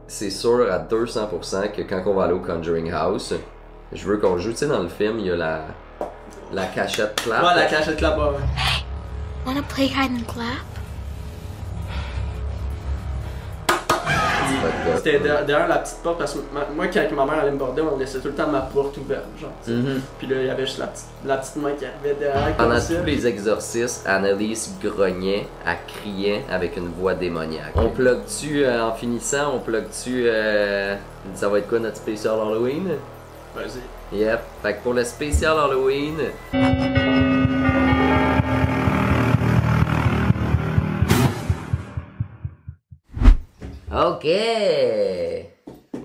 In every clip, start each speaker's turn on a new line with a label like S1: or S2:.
S1: c'est sûr à 200% que quand on va aller au Conjuring House, je veux qu'on joue, tu sais, dans le film, il y a la cachette clap.
S2: Ouais, la cachette clap, ouais.
S3: Hey, wanna play hide and clap?
S2: C'était derrière la petite porte parce que moi, quand ma mère allait me border, on laissait tout le temps ma porte ouverte, genre. Puis là, il y avait juste la petite main qui arrivait derrière.
S1: Pendant tous les exorcismes, Annalise grognait, elle criait avec une voix démoniaque. On plug-tu en finissant, on plug-tu. Ça va être quoi notre spécial Halloween?
S2: Vas-y.
S1: Yep. Fait que pour le spécial Halloween. OK!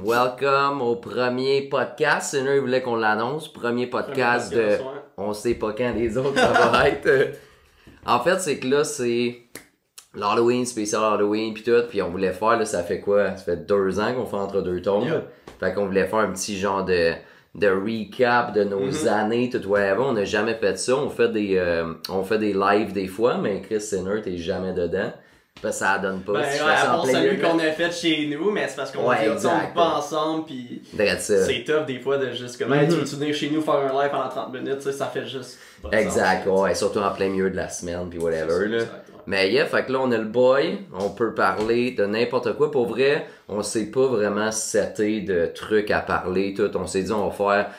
S1: Welcome au premier podcast. C'est nous qui voulait qu'on l'annonce. Premier podcast de.
S2: Ouais.
S1: On sait pas quand les autres ça va être. En fait, c'est que là, c'est l'Halloween, spécial Halloween, pis tout. Puis on voulait faire, là, ça fait quoi? Ça fait 2 ans qu'on fait entre deux tombes.
S2: Yeah.
S1: Fait qu'on voulait faire un petit genre de recap de nos années, tout whatever. On n'a jamais fait ça. On fait des lives des fois, mais Chris Sinner, t'es jamais dedans. Parce que ça donne pas.
S2: Ben
S1: si
S2: ouais, à part celui
S1: milieu.
S2: qu'on a fait chez nous, mais c'est parce qu'on
S1: Ouais,
S2: dit, on
S1: exact.
S2: est pas ensemble, pis
S1: That's it.
S2: c'est tough des fois de juste comme, hey, tu veux venir chez nous faire un live pendant 30 minutes, tu sais, ça fait juste pas de
S1: Exact,
S2: sens,
S1: ouais, surtout en plein milieu de la semaine, puis whatever,
S2: C'est ça,
S1: là.
S2: exact, ouais.
S1: Mais yeah, fait que là, on a le boy, on peut parler de n'importe quoi. Pour vrai, on s'est pas vraiment seté de trucs à parler, tout. On s'est dit, on va faire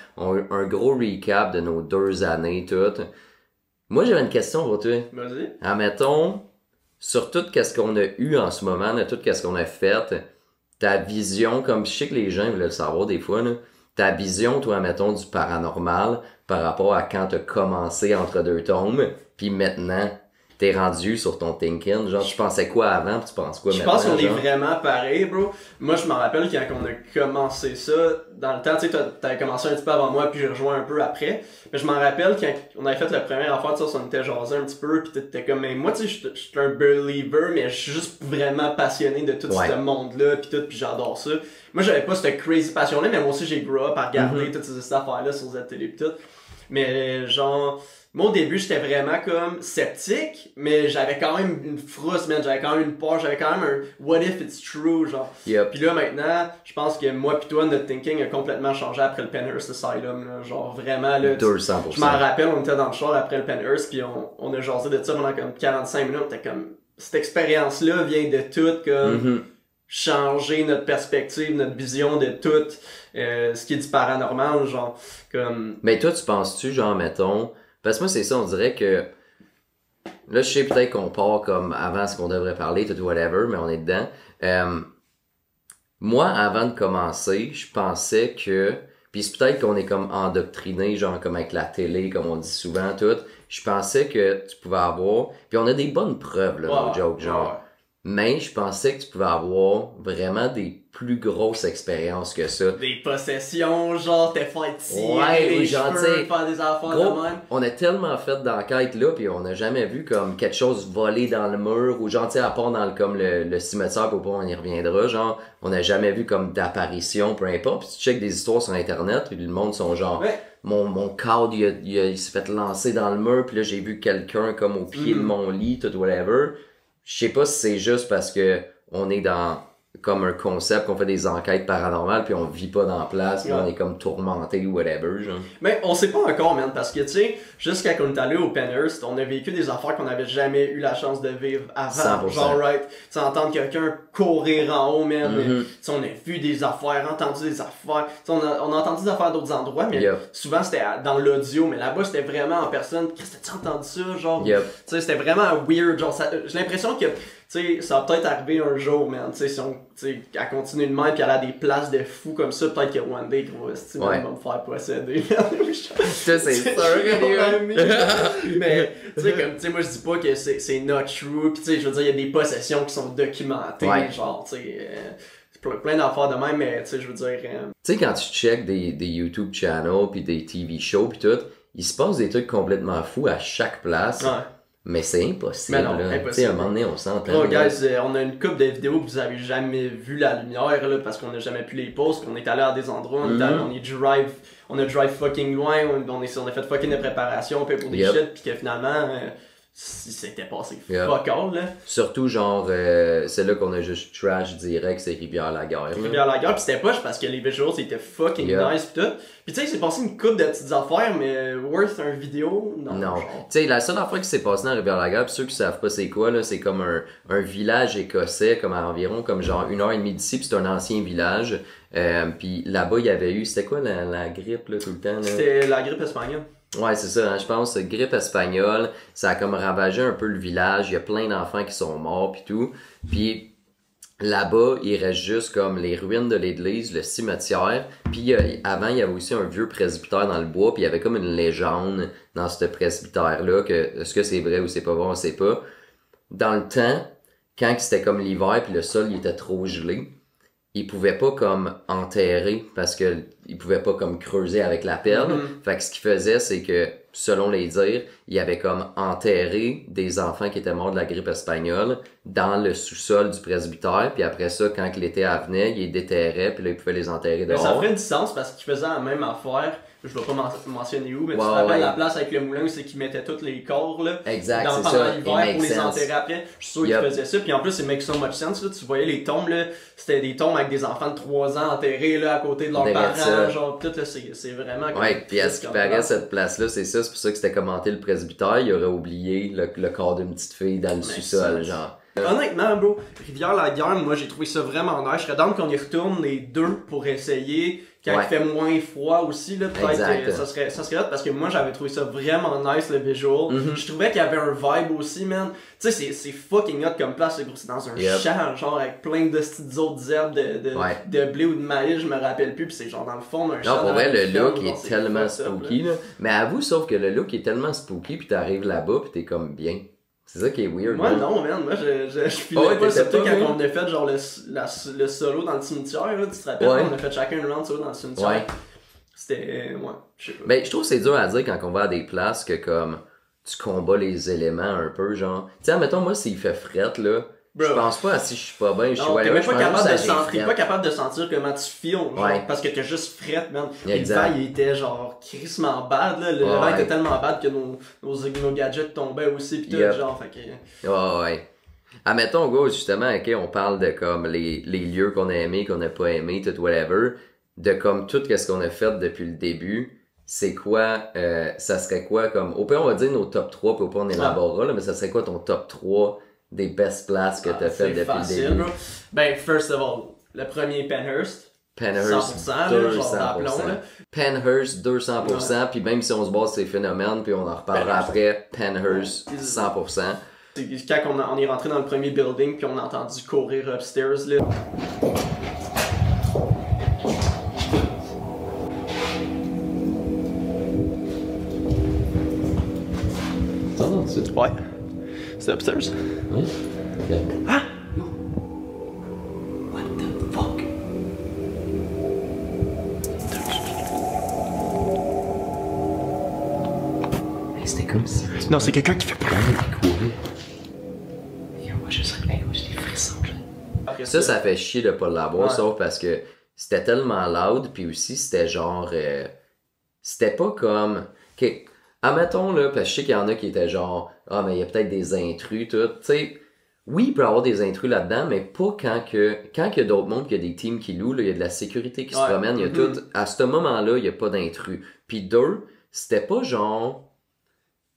S1: un gros recap de nos 2 années, tout. Moi, j'avais une question pour toi.
S2: Vas-y.
S1: Admettons, sur tout qu'est-ce qu'on a eu en ce moment, là, tout qu'est-ce qu'on a fait, ta vision, comme je sais que les gens voulaient le savoir des fois, là, ta vision, toi, admettons, du paranormal par rapport à quand t'as commencé entre deux tombes, puis maintenant, t'es rendu sur ton thinking. Genre, tu pensais quoi avant, puis tu penses quoi
S2: Je
S1: maintenant?
S2: pense qu'on est
S1: genre?
S2: vraiment pareil, bro. Moi, je me rappelle quand on a commencé ça, dans le temps, tu sais, t'avais commencé un petit peu avant moi, puis j'ai rejoint un peu après. Mais je m'en rappelle quand on avait fait la première affaire, tu sais, on était jasé un petit peu, puis t'étais comme, mais moi, tu sais, je suis un believer, mais je suis juste vraiment passionné de tout
S1: Ouais.
S2: ce monde-là, puis tout, puis j'adore ça. Moi, j'avais pas cette crazy passion-là, mais moi aussi, j'ai grow up à regarder toutes ces affaires-là sur Z-Télé, pis tout. Mais genre, moi au début j'étais vraiment comme sceptique, mais j'avais quand même une frousse, man, j'avais quand même une peur, j'avais quand même un what if it's true, genre.
S1: Yep.
S2: Puis là maintenant, je pense que moi pis toi, notre thinking a complètement changé après le Penhurst Asylum, là. Genre vraiment là.
S1: 200%.
S2: Je m'en rappelle, on était dans le char après le Penhurst, puis on a jasé de ça pendant comme 45 minutes, on était comme, cette expérience-là vient de tout comme changer notre perspective, notre vision de tout ce qui est du paranormal, genre comme.
S1: Mais toi, tu penses-tu, genre, mettons... Parce que moi, c'est ça, on dirait que... Là, je sais peut-être qu'on part comme avant ce qu'on devrait parler, tout whatever, mais on est dedans. Moi, avant de commencer, je pensais que... Puis c'est peut-être qu'on est comme endoctriné, genre comme avec la télé, comme on dit souvent, tout. Je pensais que tu pouvais avoir... Puis on a des bonnes preuves, là, no joke, genre.
S2: Ouais.
S1: Mais je pensais que tu pouvais avoir vraiment des plus grosses expériences que ça.
S2: Des possessions, genre t'es fait tirer
S1: Ouais,
S2: les
S1: genre,
S2: cheveux,
S1: t'sais,
S2: faire des affaires
S1: Gros,
S2: de même.
S1: on a tellement fait d'enquêtes là, puis on n'a jamais vu comme quelque chose voler dans le mur, ou genre, tu sais, à part dans le cimetière, pour pas on y reviendra, genre, on n'a jamais vu comme d'apparition, peu importe. Puis tu checkes des histoires sur Internet, puis le monde sont genre...
S2: Ouais.
S1: Mon cadre, il s'est fait lancer dans le mur, puis là, j'ai vu quelqu'un comme au pied de mon lit, tout whatever. Je sais pas si c'est juste parce que on est dans comme un concept, qu'on fait des enquêtes paranormales, puis on vit pas dans la place, puis
S2: Ouais.
S1: on est comme tourmenté ou whatever, genre.
S2: Mais on sait pas encore, man, parce que tu sais, juste quand on est allé au Penhurst, on a vécu des affaires qu'on n'avait jamais eu la chance de vivre avant.
S1: 100%.
S2: Genre, right, tu sais, entendre quelqu'un courir en haut, man.
S1: Mhm.
S2: Tu sais, on a vu des affaires, entendu des affaires. Tu sais, on a entendu des affaires d'autres endroits, mais
S1: Yep.
S2: souvent c'était dans l'audio, mais là-bas c'était vraiment en personne. Qu'est-ce que tu entendu ça, genre?
S1: Yep.
S2: Tu sais, c'était vraiment weird, genre, j'ai l'impression que, tu sais, ça va peut-être arriver un jour, man, tu sais, si on, tu sais, à continuer de même, pis aller à des places de fous comme ça, peut-être que one day, gros, tu
S1: Ouais.
S2: va me faire posséder.
S1: Ça, c'est sûr,
S2: Mais, tu sais, comme, tu sais, moi, je dis pas que c'est not true, pis tu sais, je veux dire, il y a des possessions qui sont documentées,
S1: Ouais.
S2: genre, tu sais, c'est plein d'affaires de même, mais, tu sais, je veux dire...
S1: Tu sais, quand tu check des YouTube channels, puis des TV shows, puis tout, il se passe des trucs complètement fous à chaque place.
S2: Ouais.
S1: Mais c'est impossible,
S2: Mais non,
S1: là.
S2: impossible.
S1: Tu sais, à un moment donné, on s'entend.
S2: Oh,
S1: là.
S2: guys, on a une couple de vidéos que vous avez jamais vu la lumière, là, parce qu'on a jamais pu les poster, qu'on est allé à des endroits, on a drive fucking loin, on a fait fucking de préparation, puis pour des
S1: Yep.
S2: shit, puis que finalement, si c'était passé
S1: Yeah.
S2: fuck all, là.
S1: Surtout, genre, c'est là qu'on a juste trash direct, c'est Rivière-la-Guerre.
S2: Rivière-la-Guerre, pis c'était poche parce que les visuals c'était fucking
S1: Yeah.
S2: nice pis tout. Pis tu sais, il s'est passé une couple de petites affaires, mais worth un vidéo, non.
S1: Non.
S2: genre.
S1: Tu sais, la seule affaire qui s'est passée dans Rivière-la-Guerre, pis ceux qui savent pas c'est quoi, là, c'est comme un village écossais, comme à environ, comme genre 1h30 d'ici, pis c'est un ancien village. Puis là-bas, il y avait eu, c'était quoi la grippe, là, tout le temps, là?
S2: C'était la grippe espagnole.
S1: Ouais, c'est ça, hein, je pense, grippe espagnole, ça a comme ravagé un peu le village, il y a plein d'enfants qui sont morts pis tout. Puis là-bas, il reste juste comme les ruines de l'église, le cimetière. Puis avant, il y avait aussi un vieux presbytère dans le bois, puis il y avait comme une légende dans ce presbytère-là, que est-ce que c'est vrai ou c'est pas vrai, on sait pas. Dans le temps, quand c'était comme l'hiver puis le sol il était trop gelé, ils pouvaient pas comme enterrer parce que ils pouvaient pas comme creuser avec la pelle. Fait que ce qu'ils faisaient, c'est que, selon les dires, ils avaient comme enterré des enfants qui étaient morts de la grippe espagnole dans le sous-sol du presbytère, puis après ça, quand l'été venait, ils les déterraient, puis là, ils pouvaient les enterrer
S2: Mais
S1: dehors.
S2: ça ferait du sens parce qu'ils faisaient la même affaire. Je vais pas mentionner où, mais tu te
S1: Ouais,
S2: rappelles
S1: ouais.
S2: la place avec le moulin où c'est qu'ils mettaient tous les corps là,
S1: Exact, c'est
S2: pendant
S1: ça.
S2: l'hiver
S1: It
S2: pour les
S1: makes sense.
S2: enterrer après. Je suis sûr
S1: Yep.
S2: qu'ils faisaient ça. Puis en plus, it makes so much sense. Là. Tu voyais les tombes, là, c'était des tombes avec des enfants de 3 ans enterrés là, à côté de leurs
S1: Derrière ça.
S2: parents. Genre, tout, là, c'est vraiment comme
S1: Ouais, puis à ce qui
S2: comme
S1: paraît,
S2: ça.
S1: cette place-là, c'est ça, c'est pour ça que c'était commenté le presbytère, il aurait oublié le corps d'une petite fille dans le sous-sol, genre.
S2: Honnêtement, bro, Rivière-la-Guerre, moi j'ai trouvé ça vraiment nice. Je serais down qu'on y retourne les deux pour essayer. Quand
S1: Ouais.
S2: il fait moins froid aussi, là, peut-être
S1: Exact.
S2: que ça serait hot parce que moi j'avais trouvé ça vraiment nice le visual.
S1: Mhm.
S2: Je trouvais qu'il y avait un vibe aussi, man. Tu sais, c'est fucking hot comme place, gros. C'est dans un
S1: Yep.
S2: champ, genre avec plein de petites autres herbes
S1: Ouais.
S2: de blé ou de maïs, je me rappelle plus. Puis c'est genre dans le fond d'un champ.
S1: Non, pour
S2: dans
S1: vrai,
S2: un
S1: le
S2: field,
S1: look
S2: genre,
S1: est
S2: c'est
S1: tellement
S2: fucked up,
S1: spooky, là. Mais avoue, sauf que le look est tellement spooky, puis t'arrives là-bas, puis t'es comme bien. C'est ça qui est weird.
S2: Moi
S1: là.
S2: non, man, moi je filais
S1: Ouais,
S2: pas,
S1: t'étais
S2: surtout
S1: pas,
S2: quand
S1: man.
S2: on a fait genre le solo dans le cimetière, là, tu te rappelles,
S1: Ouais.
S2: on a fait chacun un round solo dans le cimetière.
S1: Ouais.
S2: C'était, ouais, je sais pas.
S1: Ben, je trouve que c'est dur à dire quand on va à des places que comme tu combats les éléments un peu, genre. Tu sais, mettons, moi, s'il fait fret, là, je
S2: Bro.
S1: pense pas à si je suis pas bien, je suis
S2: Non, t'es
S1: whatever,
S2: même
S1: je
S2: pas
S1: pense
S2: capable
S1: juste
S2: de
S1: à j'ai
S2: sentir, t'es
S1: fret.
S2: pas capable de sentir comment tu feels, genre,
S1: Ouais.
S2: parce que t'as juste fret, man. Et le
S1: Exact.
S2: vent, il était genre crissement bad, là. Le
S1: Ouais,
S2: vent
S1: ouais.
S2: était tellement bad que nos gadgets tombaient aussi, pis tout,
S1: Yep.
S2: genre, fait que...
S1: Ouais, ouais. Admettons, go, justement, ok, on parle de comme les lieux qu'on a aimés, qu'on a pas aimés, tout whatever, de comme tout ce qu'on a fait depuis le début. C'est quoi, ça serait quoi comme, au pire on va dire nos top 3, puis au pire on élaborera, là, mais ça serait quoi ton top 3 des best places que t'as fait
S2: c'est
S1: depuis
S2: facile,
S1: le début?
S2: bro. Ben, first of all, le premier Penhurst.
S1: Penhurst,
S2: 100%, là, genre d'aplomb, là.
S1: Penhurst, 200%, puis même si on se base sur ces phénomènes, puis on en reparlera
S2: Penhurst.
S1: après, Penhurst,
S2: Ouais.
S1: 100%.
S2: C'est quand on est rentré dans le premier building, puis on a entendu courir upstairs, là.
S1: T'entends-tu?
S2: Ouais. C'est upstairs.
S1: Oui. Ok.
S2: Ah!
S1: What the fuck? Hey, c'était comme si tu
S2: Non, c'est quelqu'un qui fait peur.
S1: courir. Yo, moi je serais bien, j'ai des frissons.
S2: Après
S1: Ça fait chier de pas l'avoir,
S2: Ouais.
S1: sauf parce que c'était tellement loud, puis aussi c'était genre. C'était pas comme. Ok, admettons là, parce que je sais qu'il y en a qui étaient genre. Ah, mais il y a peut-être des intrus, tout. Tu sais, oui, il peut y avoir des intrus là-dedans, mais pas quand il y a d'autres mondes, qu'il y a des teams qui louent, là, il y a de la sécurité qui se
S2: Ouais.
S1: promène, il y a
S2: Mhm.
S1: tout. À ce moment-là, il y a pas d'intrus. Puis deux, c'était pas genre.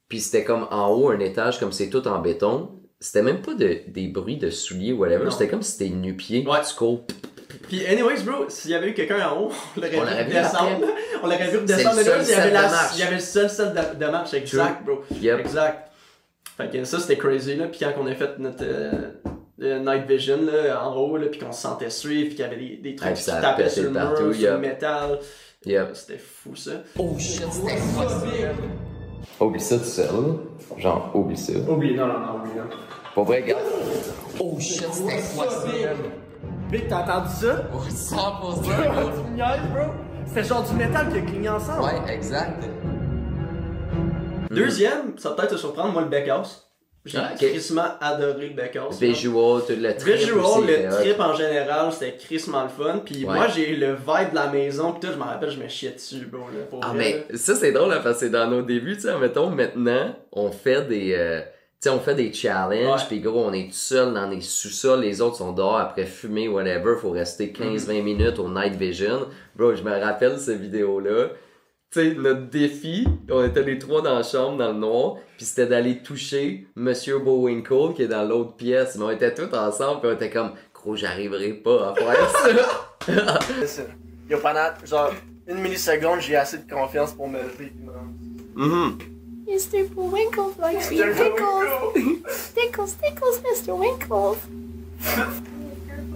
S1: Puis c'était comme en haut, un étage, comme c'est tout en béton. C'était même pas des bruits de souliers ou whatever.
S2: Non.
S1: C'était comme si c'était nu-pied.
S2: Ouais.
S1: Tu cours.
S2: Puis, anyways, bro, s'il y avait eu quelqu'un en haut, on l'aurait
S1: On
S2: vu
S1: l'aurait vu
S2: descendre.
S1: après.
S2: On l'aurait vu
S1: C'est
S2: redescendre.
S1: le
S2: Mais là,
S1: seul
S2: il y avait
S1: set de marche.
S2: il y avait le seul set de marche, exact, bro.
S1: Yep.
S2: Exact. Fait que ça, c'était crazy, là. Puis quand on a fait notre night vision, là, en haut, là, puis qu'on se sentait suivre, puis qu'il y avait des trucs
S1: Ouais,
S2: qui
S1: puis ça
S2: tapaient
S1: pétait
S2: sur le mur,
S1: partout,
S2: sur le
S1: yep.
S2: métal.
S1: Yep.
S2: C'était fou, ça.
S1: Oh shit, c'était oublie ça tout seul. Genre, oublie ça.
S2: Oublie, non, oublie, non.
S1: Pour vrai, gars. Oh shit, c'était quoi ça?
S2: Big, t'as entendu ça?
S1: Oh, 100%.
S2: Tu me niaises, bro? C'était genre du métal qui a cligné ensemble.
S1: Ouais, exact.
S2: Deuxième, ça va peut-être te surprendre, moi, le Backhouse. J'ai
S1: Ah, ok.
S2: crissement adoré le Backhouse.
S1: Visual, tout le trip
S2: Visual,
S1: aussi,
S2: le
S1: était hot.
S2: trip en général, c'était crissement le fun. Puis
S1: Ouais.
S2: moi, j'ai le vibe de la maison. Puis tout, je me rappelle, je me chiais dessus, bro. Là, pour
S1: Ah,
S2: vrai,
S1: mais ça, c'est drôle, là, parce que c'est dans nos débuts, tu sais, mettons, maintenant, on fait des. sais, on fait des challenges,
S2: Ouais.
S1: pis gros, on est tout seul dans les sous-sols, les autres sont dehors après fumer, whatever, faut rester 15-20 minutes au night vision. Bro, je me rappelle cette vidéo-là. Tu sais, notre défi, on était les trois dans la chambre, dans le noir, pis c'était d'aller toucher Monsieur Bowinkle, qui est dans l'autre pièce. Mais on était tous ensemble, pis on était comme, gros, j'arriverai pas à faire ça.
S2: Yo, pendant genre une milliseconde, j'ai assez de confiance pour me lever.
S3: Mr. Winkles likes me tickles. Tickles, tickles, Mr. Winkles. Mr.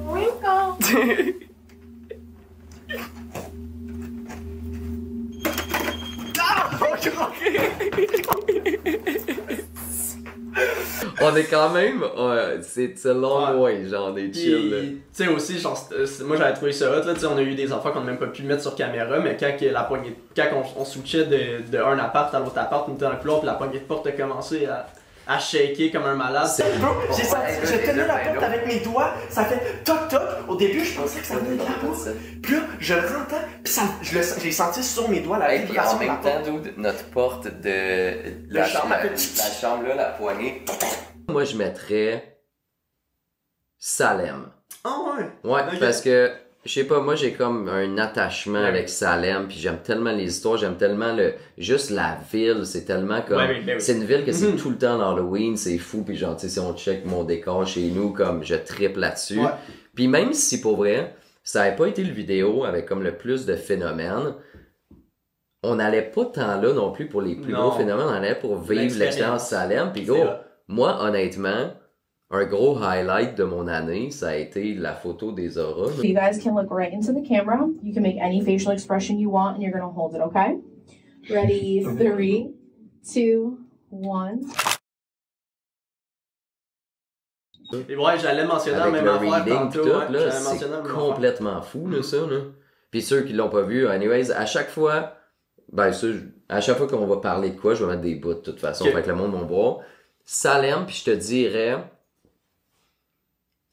S3: Winkles.
S1: On est quand même, c'est a long way, genre, des chill, là.
S2: Tu sais aussi, genre, moi j'avais trouvé ça hot, là, tu sais, on a eu des enfants qu'on n'a même pas pu mettre sur caméra, mais quand on switchait de un appart à l'autre appart, on était dans le couloir, puis la poignée de porte a commencé à shaker comme un malade.
S4: Bro, j'ai tenu la porte avec mes doigts, ça fait toc toc. Au début, je pensais que ça venait de la porte. Puis là, je l'entends, puis j'ai senti sur mes doigts la vibration de la porte.
S1: dude, notre porte de
S4: La chambre,
S1: la chambre là, la poignée. Moi, je mettrais Salem.
S2: Ah ouais?
S1: Ouais,
S2: Ok.
S1: parce que, je sais pas, moi, j'ai comme un attachement avec Salem, puis j'aime tellement les histoires, j'aime tellement juste la ville, c'est tellement comme,
S2: Ouais, oui.
S1: c'est une ville que c'est tout le temps l'Halloween, c'est fou, puis genre, tu sais, si on check mon décor chez nous, comme, je triple là-dessus.
S2: Ouais.
S1: Puis même si, pour vrai, ça avait pas été le vidéo avec comme le plus de phénomènes, on n'allait pas tant là non plus pour les plus
S2: Non.
S1: gros phénomènes, on allait pour vivre l'expérience Salem, puis
S2: C'est
S1: gros,
S2: vrai.
S1: moi, honnêtement, un gros highlight de mon année, ça a été la photo des auras.
S5: You guys can look right into the camera. You can make any facial expression you want, and you're gonna hold it, okay? Ready? 3, 2, 1.
S2: Et ouais, j'allais mentionner la
S1: Avec
S2: même
S1: le
S2: affaire
S1: reading pis
S2: tantôt,
S1: tout,
S2: ouais,
S1: là,
S2: j'allais
S1: c'est
S2: mentionner la même affaire.
S1: complètement fou, là, ça, là. Pis ceux qui l'ont pas vu, anyways, à chaque fois, ben, ça, à chaque fois qu'on va parler de quoi, je vais mettre des bouts, de toute façon,
S2: Ok.
S1: fait que le monde va voir. Salem, puis je te dirais,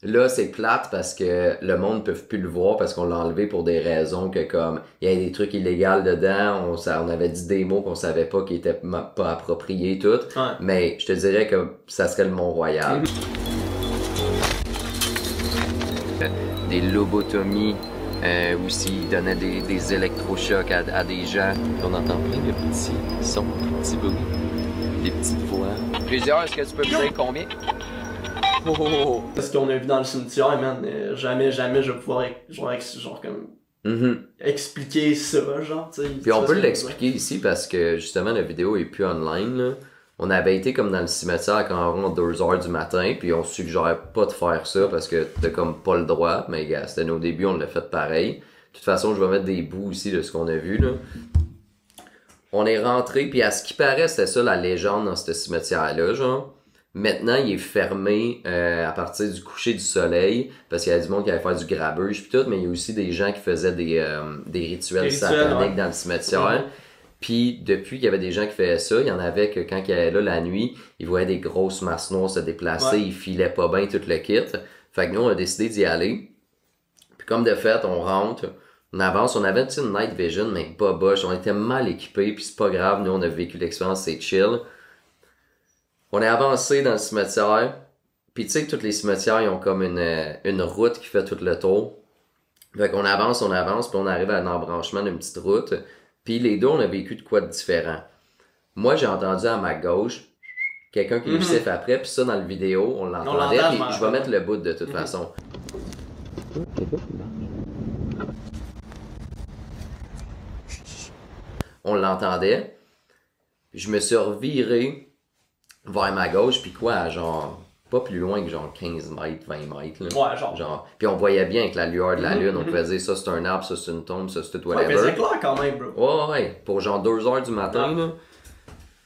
S1: là, c'est plate parce que le monde ne peut plus le voir parce qu'on l'a enlevé pour des raisons que, comme, il y avait des trucs illégaux dedans, on avait dit des mots qu'on savait pas qui étaient pas appropriés, tout.
S2: Ouais.
S1: Mais je te dirais que ça serait le Mont-Royal. Des lobotomies, aussi, ils donnaient des électrochocs à des gens. On entend plein de petits sons, de petits bruits, des petites voix. Plusieurs, est-ce que tu peux me dire combien?
S2: Ce qu'on a vu dans le cimetière, man, jamais je vais pouvoir genre comme expliquer ça, genre, tu sais.
S1: Puis on peut l'expliquer ici parce que justement la vidéo est plus online, là. On avait été comme dans le cimetière à environ 2h du matin, puis on suggère pas de faire ça parce que t'as comme pas le droit, mais gars, c'était nos débuts, on l'a fait pareil. De toute façon, je vais mettre des bouts aussi de ce qu'on a vu, là. On est rentré, puis à ce qui paraît, c'était ça la légende dans ce cimetière-là, genre. Maintenant, il est fermé à partir du coucher du soleil, parce qu'il y a du monde qui allait faire du grabuge pis tout, mais il y a aussi des gens qui faisaient des rituels sataniques
S2: ouais.
S1: dans le cimetière. Puis depuis qu'il y avait des gens qui faisaient ça, il y en avait que quand ils allaient là la nuit, ils voyaient des grosses masses noires se déplacer, ils filaient pas bien tout le kit. Fait que nous, on a décidé d'y aller. Puis comme de fait, on rentre, on avance, on avait une petite night vision, mais pas boche, on était mal équipés, puis c'est pas grave, nous on a vécu l'expérience, c'est chill. On est avancé dans le cimetière, puis tu sais que tous les cimetières, ils ont comme une route qui fait tout le tour. Fait qu'on avance, puis on arrive à un embranchement d'une petite route. Puis les deux, on a vécu de quoi de différent. Moi, j'ai entendu à ma gauche quelqu'un qui nous siffle après, puis ça, dans la vidéo, on l'entendait,
S2: l'entend,
S1: puis
S2: je
S1: je vais mettre le bout de toute façon. On l'entendait. Je me suis reviré vers ma gauche, puis quoi, à genre, pas plus loin que genre 15 mètres, 20 mètres. Là.
S2: Ouais, genre.
S1: Puis on voyait bien avec la lueur de la lune, on pouvait dire ça c'est un arbre, ça c'est une tombe, ça c'est tout
S2: Ouais,
S1: whatever.
S2: mais c'est clair quand même, bro.
S1: Ouais, pour genre 2h du matin, là.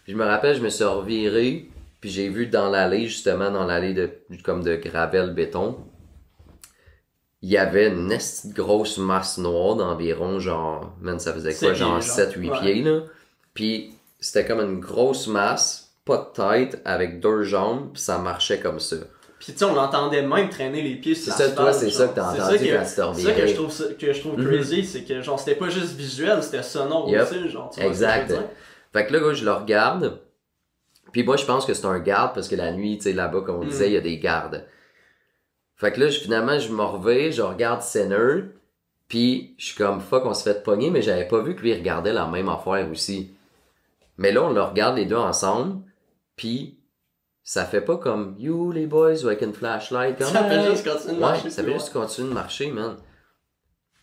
S1: Puis je me rappelle, je me suis reviré, puis j'ai vu dans l'allée, justement, dans l'allée comme de gravel béton, il y avait une esti de grosse masse noire d'environ, genre, man, ça faisait quoi,
S2: 7
S1: genre
S2: pieds,
S1: 7-8
S2: ouais.
S1: pieds, là. Puis c'était comme une grosse masse, pas de tête, avec 2 jambes, puis ça marchait comme ça.
S2: Pis tu sais, on l'entendait même traîner les pieds sur
S1: C'est ça,
S2: l'asphalte,
S1: toi, c'est ça
S2: genre.
S1: que t'as
S2: C'est
S1: entendu
S2: ça que-
S1: quand tu t'es
S2: C'est ça
S1: reviré.
S2: que je trouve crazy, c'est que genre c'était pas juste visuel, c'était sonore
S1: Yep.
S2: aussi, genre, tu vois
S1: Exact.
S2: ce que je veux dire?
S1: Fait que là, gars, je le regarde, Puis moi, je pense que c'est un garde parce que la nuit, tu sais, là-bas, comme on disait, il y a des gardes. Fait que là, finalement, je me reviens, je regarde Sinner, puis je suis comme, fuck, on se fait pogner, mais j'avais pas vu que lui regardait la même affaire aussi. Mais là, on le regarde les deux ensemble, puis ça fait pas comme, you, les boys, avec une flashlight. Comme,
S2: Ça fait juste continuer de marcher.
S1: Ouais, ça fait juste continuer de marcher, man.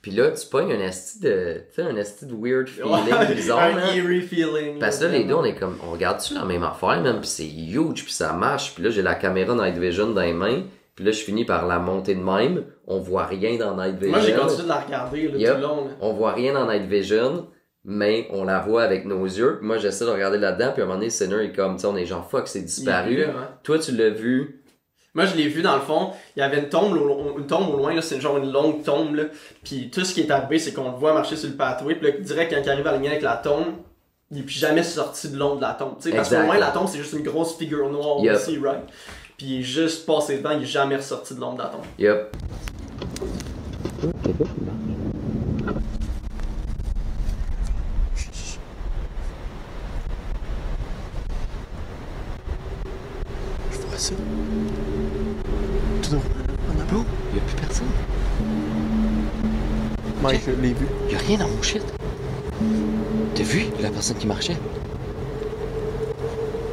S1: Puis là, tu pognes un esti de, tu sais, un esti de weird feeling bizarre,
S2: un
S1: man.
S2: eerie feeling.
S1: Parce que là, les deux, on est comme, on regarde-tu la même affaire, man, pis c'est huge, pis ça marche, pis là, j'ai la caméra Night Vision dans les mains, pis là, je finis par la monter de même, on voit rien dans Night Vision.
S2: Moi, j'ai continué de la regarder, là, tout le long. Là.
S1: On voit rien dans Night Vision, mais on la voit avec nos yeux, pis moi, j'essaie de regarder là-dedans, puis à un moment donné, Sinner est comme, tu sais, on est genre, fuck, c'est disparu.
S2: Là, hein.
S1: Toi, tu l'as vu.
S2: Moi, je l'ai vu dans le fond, il y avait une tombe au loin, là, c'est genre une longue tombe, là. Puis tout ce qui est arrivé, c'est qu'on le voit marcher sur le pathway, puis là, direct quand il arrive à la ligne avec la tombe, il est plus jamais sorti de l'ombre de la tombe. T'sais, parce qu'au loin, la tombe, c'est juste une grosse figure noire aussi, right? Puis il est juste passé dedans, il est jamais ressorti de l'ombre de la tombe.
S1: Yep.
S4: Je vois ça. Tout droit. En avant.
S1: Y'a plus personne.
S4: Mike, je l'ai vu.
S1: Y'a rien dans mon shit. T'as vu la personne qui marchait?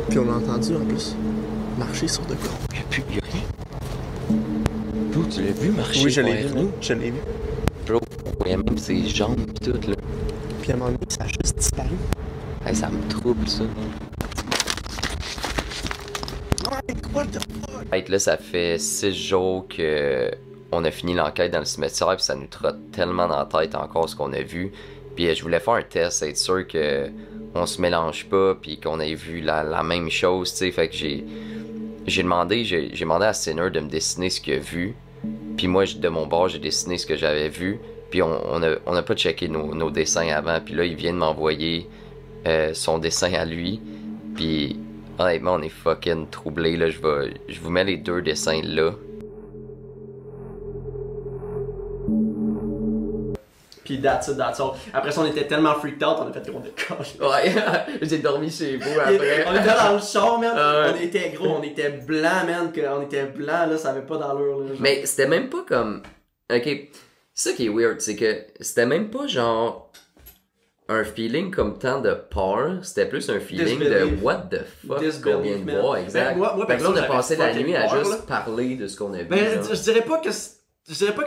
S4: Puis on a entendu en plus marcher sur de quoi.
S1: Y'a rien. Bro, tu l'as vu marcher?
S4: Oui, je l'ai vu.
S1: vers nous?
S4: Je l'ai vu.
S1: Bro, on voyait même ses jambes pis tout, là.
S4: Puis à un moment donné, ça a juste disparu.
S1: Hey, ça me trouble, ça.
S4: Mike, what the fuck?
S1: Hey, là, ça fait 6 jours que on a fini l'enquête dans le cimetière pis ça nous trotte tellement dans la tête encore ce qu'on a vu. Puis je voulais faire un test, être sûr que on se mélange pas puis qu'on ait vu la même chose, tu sais. Fait que j'ai demandé à Sinner de me dessiner ce qu'il a vu. Puis moi, de mon bord, j'ai dessiné ce que j'avais vu. Puis on a pas checké nos dessins avant. Puis là, il vient de m'envoyer son dessin à lui. Puis honnêtement, on est fucking troublés, là. Je vous mets les deux dessins là.
S2: Puis that's it, that's all. Après ça, on était tellement freaked out, on a fait gros décoche.
S1: Ouais, j'ai dormi chez vous après.
S2: On était dans le char, man. On était gros, on était blanc, man. On était blanc, là, ça avait pas d'allure, là. Genre.
S1: Mais c'était même pas comme... Ok, ça qui est weird, c'est que c'était même pas genre un feeling comme tant de peur, c'était plus un feeling
S2: Disbelief.
S1: de what the fuck qu'on vient de voir, exact.
S2: Ben, moi,
S1: fait que là, on a
S2: perso,
S1: passé la
S2: j'avais
S1: nuit à
S2: fucking
S1: juste
S2: peur,
S1: parler de ce qu'on a vu.
S2: Ben,
S1: genre.
S2: je dirais pas que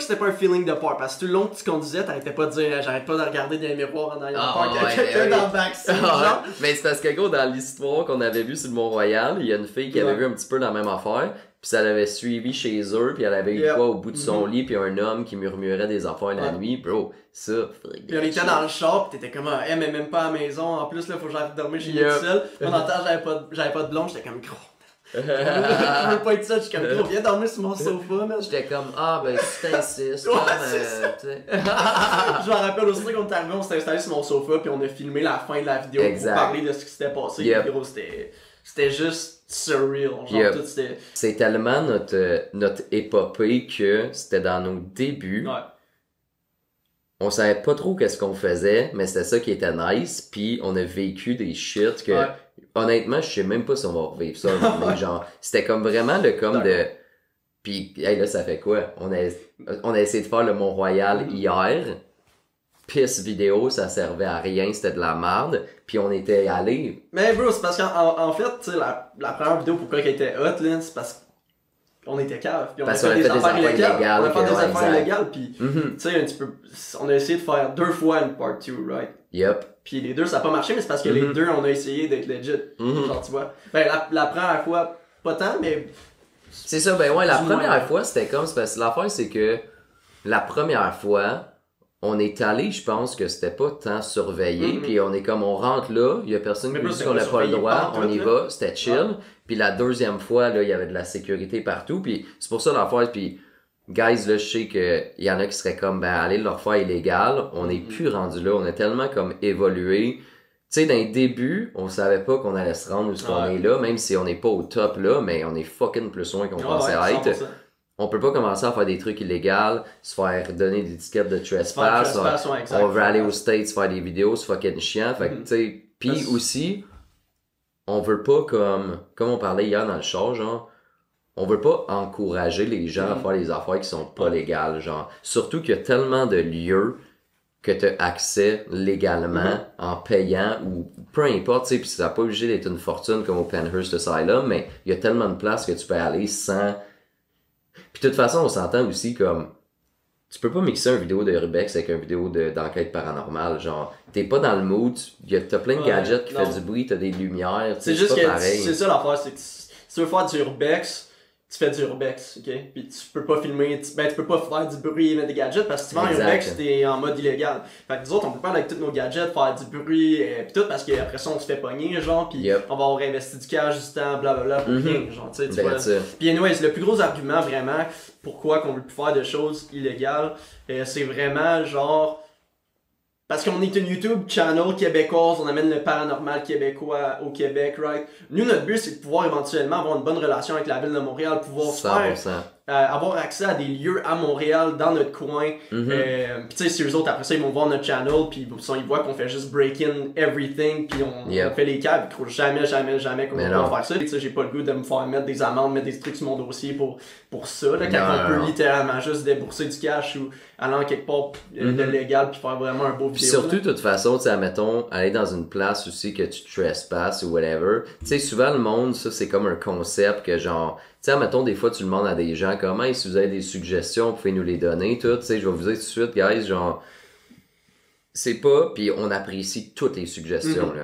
S2: c'était pas un feeling de peur, parce que tout le long que tu conduisais, t'arrêtais pas de dire j'arrête pas de regarder dans les miroirs en arrière
S1: Ah,
S2: peur,
S1: ouais,
S2: quelqu'un
S1: ouais.
S2: dans le backseat,
S1: Ah,
S2: genre.
S1: mais c'est parce que gros, dans l'histoire qu'on avait vue sur le Mont-Royal, il y a une fille qui avait
S2: Ouais.
S1: vu un petit peu la même affaire, puis ça l'avait suivi chez eux, puis elle avait eu
S2: Yeah.
S1: quoi au bout de son
S2: Mhm.
S1: lit, puis un homme qui murmurait des affaires la
S2: Ouais.
S1: nuit, bro, ça,
S2: Puis on était dans le char, pis t'étais comme, elle mais même pas à la maison, en plus là, faut que j'aille dormir chez
S1: Yeah.
S2: moi tout seul. Pendant le temps, j'avais pas de blonde, j'étais comme, gros. Je veux pas être ça, je suis comme, gros, viens dormir sur mon sofa, man.
S1: J'étais comme, ah ben si t'insistes,
S2: Ouais,
S1: comme,
S2: c'est ça.
S1: tu sais.
S2: Je me rappelle aussi qu'on est arrivé, on s'était installé sur mon sofa, puis on a filmé la fin de la vidéo
S1: Exact.
S2: pour parler de ce qui s'était passé.
S1: Yep.
S2: Puis gros, c'était juste surreal. Genre,
S1: Yep.
S2: tout c'était.
S1: C'est tellement notre épopée que c'était dans nos débuts.
S2: Ouais.
S1: On savait pas trop qu'est-ce qu'on faisait, mais c'était ça qui était nice, puis on a vécu des shit que,
S2: Ouais.
S1: honnêtement, je sais même pas si on va revivre ça. Mais genre, c'était comme vraiment le comme de... Puis, hey, là, ça fait quoi? On a essayé de faire le Mont-Royal hier, pisse vidéo, ça servait à rien, c'était de la merde, puis on était allés.
S2: Mais bro, c'est parce qu'en fait, tu sais, la première vidéo, pourquoi elle était hot, là, c'est parce qu'on était cave. Puis on
S1: Parce
S2: a
S1: qu'on
S2: fait des affaires illégales. On a fait des
S1: ouais,
S2: affaires
S1: exact.
S2: illégales, puis
S1: Mhm.
S2: tu sais, un petit peu. On a essayé de faire 2 fois une part 2, right?
S1: Yep.
S2: Puis les deux, ça a pas marché, mais c'est parce que les
S1: Mhm.
S2: deux, on a essayé d'être legit.
S1: Mhm.
S2: Genre, tu vois. Ben, la première fois, pas tant, mais.
S1: C'est ça, ben ouais, la
S2: Plus ou moins,
S1: première
S2: ouais.
S1: fois, c'était comme, c'est parce que l'affaire, c'est que la première fois, on est allé, je pense que c'était pas tant surveillé,
S2: Mhm.
S1: puis on est comme, on rentre là, il y a personne
S2: Mais
S1: qui
S2: plus,
S1: dit
S2: c'est
S1: qu'on
S2: pas
S1: n'a pas le
S2: surveillé
S1: droit,
S2: partout,
S1: on y
S2: là.
S1: va, c'était chill, puis la deuxième fois, là, il y avait de la sécurité partout, puis c'est pour ça l'affaire, puis guys, là, je sais que il y en a qui seraient comme, ben, allez leur faire illégal, on n'est plus rendu là, on a tellement comme évolué. Tu sais, dans les débuts, on savait pas qu'on allait se rendre où ce qu'on
S2: Ouais.
S1: est là, même si on n'est pas au top là, mais on est fucking plus loin qu'on pensait être.
S2: 100%.
S1: On peut pas commencer à faire des trucs illégaux, se faire donner des étiquettes de
S2: Faire
S1: trespass,
S2: trespass, ouais, exact.
S1: on veut aller aux States faire des vidéos, c'est fucking chiant, fait que tu sais, pis
S2: Parce-
S1: aussi, on veut pas comme on parlait hier dans le char, genre, on veut pas encourager les gens à faire les affaires qui sont pas légales, genre. Surtout qu'il y a tellement de lieux que tu as accès légalement en payant ou peu importe, tu sais, pis ça n'a pas obligé d'être une fortune comme au Penhurst Asylum, mais il y a tellement de places que tu peux aller sans... Puis de toute façon, on s'entend aussi comme... Tu peux pas mixer une vidéo de Urbex avec une vidéo d'enquête paranormale, genre, t'es pas dans le mood, t'as plein de gadgets qui font du bruit, t'as des lumières,
S2: c'est juste
S1: pas
S2: que
S1: pareil.
S2: c'est ça l'affaire, c'est que si tu veux faire du Urbex, tu fais du Urbex, ok? Puis tu peux pas filmer, tu peux pas faire du bruit et mettre des gadgets parce que si tu vends un Urbex, t'es en mode illégal. Fait que nous autres, on peut pas avec tous nos gadgets, faire du bruit pis tout parce qu'après ça, on se fait pogner, genre, pis on va avoir investi du cash, du temps, blablabla, pour rien, genre, tu sais, tu vois. Pis anyways, le plus gros argument vraiment pourquoi qu'on veut plus faire de choses illégales, c'est vraiment genre... Parce qu'on est une YouTube channel québécoise, on amène le paranormal québécois au Québec, right? Nous, notre but, c'est de pouvoir éventuellement avoir une bonne relation avec la ville de Montréal, pouvoir avoir accès à des lieux à Montréal, dans notre coin. Pis tu sais, si eux autres, après ça, ils vont voir notre channel, pis ils voient qu'on fait juste break-in everything, pis on fait les câbles, pis jamais qu'on va faire ça. Tu sais, j'ai pas le goût de me faire mettre des amendes, mettre des trucs sur mon dossier pour ça, là, quand on peut littéralement juste débourser du cash ou aller en quelque part de légal pis faire vraiment un beau vidéo.
S1: Pis surtout, de toute façon, tu sais, admettons, aller dans une place aussi que tu trespasses ou whatever. Tu sais, souvent, le monde, ça, c'est comme un concept que genre, tu sais, admettons, des fois, tu demandes à des gens comment, si vous avez des suggestions, vous pouvez nous les donner, tout. Tu sais, je vais vous dire tout de suite, guys, genre, c'est pas, puis on apprécie toutes les suggestions, là.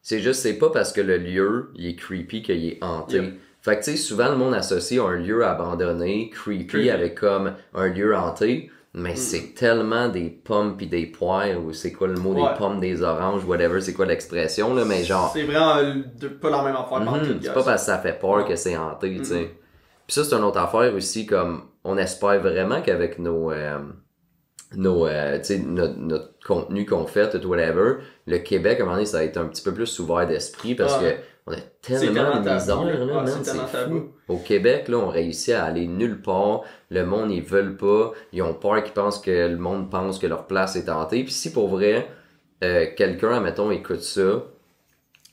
S1: C'est juste, c'est pas parce que le lieu, il est creepy qu'il est hanté. Fait que, tu sais, souvent, le monde associe un lieu abandonné, creepy, avec comme un lieu hanté. Mais c'est tellement des pommes pis des poires, ou c'est quoi le mot, des pommes, des oranges, whatever, c'est quoi l'expression, là, mais genre...
S2: C'est vraiment pas la même affaire
S1: c'est pas parce que ça fait peur que c'est hanté, tu sais. Pis ça, c'est une autre affaire aussi, comme, on espère vraiment qu'avec notre contenu qu'on fait, tout whatever, le Québec, à un moment donné, ça va être un petit peu plus ouvert d'esprit, parce que on a tellement de misère, là, c'est fou. Au Québec, là, on réussit à aller nulle part. Le monde, ils veulent pas. Ils ont peur qu'ils pensent que le monde pense que leur place est hantée. Puis si pour vrai, quelqu'un, admettons, écoute ça,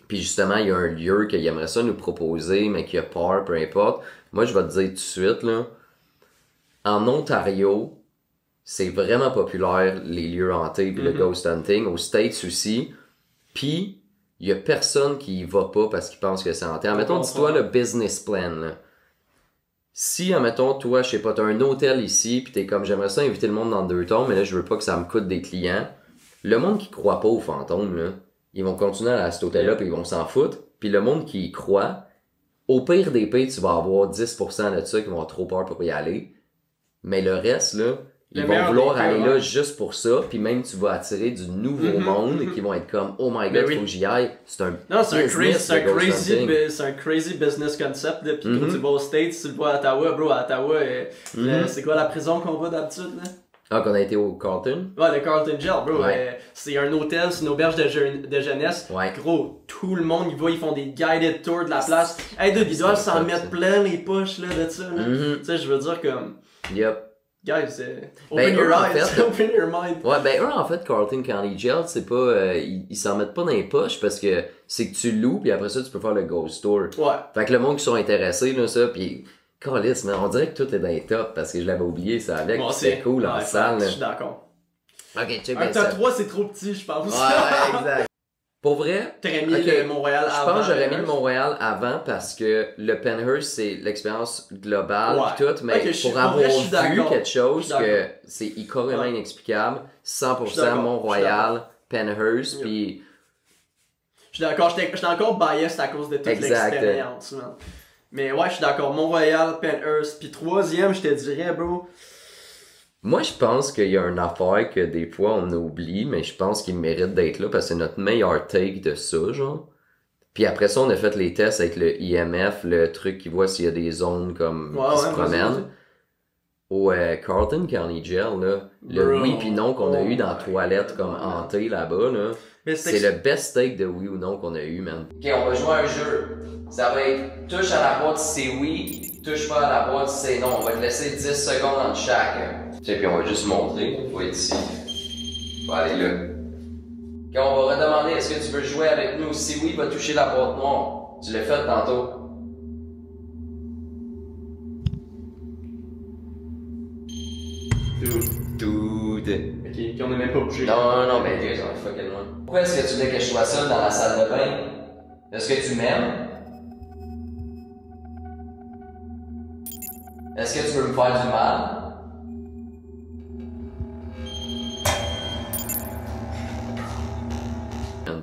S1: puis justement, il y a un lieu qu'il aimerait ça nous proposer, mais qui a peur, peu importe. Moi, je vais te dire tout de suite, là, en Ontario, c'est vraiment populaire, les lieux hantés puis le ghost hunting. Aux States aussi. Puis il y a personne qui y va pas parce qu'il pense que c'est hanté. Admettons, dis-toi le business plan, là. Si, admettons, toi, je sais pas, t'as un hôtel ici, pis t'es comme, j'aimerais ça inviter le monde dans 2 tombes, mais là, je veux pas que ça me coûte des clients. Le monde qui croit pas aux fantômes, là, ils vont continuer à cet hôtel-là, pis ils vont s'en foutre. Puis le monde qui y croit, au pire des pires, tu vas avoir 10% de ça qui vont avoir trop peur pour y aller. Mais le reste, là, ils vont vouloir aller là juste pour ça, puis même tu vas attirer du nouveau monde qui vont être comme oh my god, faut que j'y aille. C'est un
S2: crazy business concept là. Puis quand tu vas aux States, tu le vois à Ottawa, bro, à Ottawa, c'est quoi la prison qu'on va d'habitude là?
S1: Ah, qu'on a été au Carlton?
S2: Ouais, le Carlton Jail, bro. C'est un hôtel, c'est une auberge de jeunesse. Gros, tout le monde y va, ils font des guided tours de la place. Hey, dude, ils doivent s'en mettre plein les poches là, de ça. Tu sais, je veux dire comme... Guys, open your eyes, open your mind.
S1: Ouais, ben eux en fait, Carlton County Jail, c'est pas, ils s'en mettent pas dans les poches parce que c'est que tu loues puis après ça tu peux faire le ghost tour. Fait que le monde qui sont intéressés là, ça, puis câlisse, mais on dirait que tout est dans les tops parce que je l'avais oublié ça avec, c'est cool en salle.
S2: Je suis d'accord.
S1: Ok, check
S2: un top 3 c'est trop petit, je pense.
S1: Ouais, exact. Pour vrai,
S2: t'aurais mis le Montréal avant.
S1: Je pense que j'aurais mis le Montréal avant parce que le Penhurst c'est l'expérience globale pis tout, mais pour avoir vu quelque chose que c'est carrément inexplicable, 100% Mont-Royal, Penhurst pis...
S2: Je suis d'accord, j'étais encore biased à cause de toute l'expérience, man. Mais ouais, je suis d'accord, Mont-Royal, Penhurst, pis 3e, je te dirais, bro...
S1: Moi, je pense qu'il y a une affaire que des fois on oublie, mais je pense qu'il mérite d'être là parce que c'est notre meilleur take de ça, genre. Puis après ça, on a fait les tests avec le IMF, le truc qui voit s'il y a des zones comme qui se promènent. Au Carlton County Jail, là, le oui pis non qu'on a eu dans la toilette comme hanté là-bas, là, c'est le best take de oui ou non qu'on a eu, man. Ok, on va jouer à un jeu. Ça va être touche à la boîte si c'est oui, touche pas à la boîte si c'est non. On va te laisser 10 secondes entre chaque. Tu sais, puis on va juste montrer. On va être ici. On va aller là. Ok, on va redemander est-ce que tu veux jouer avec nous. Si oui, va toucher la boîte noire. Tu l'as fait tantôt. Dude.
S2: Ok, puis on est même pas bougé.
S1: Non, mais Dieu, ça va fucking loin. Pourquoi est-ce que tu voulais que je sois seul dans la salle de bain? Est-ce que tu m'aimes? Est-ce que tu veux me faire du mal?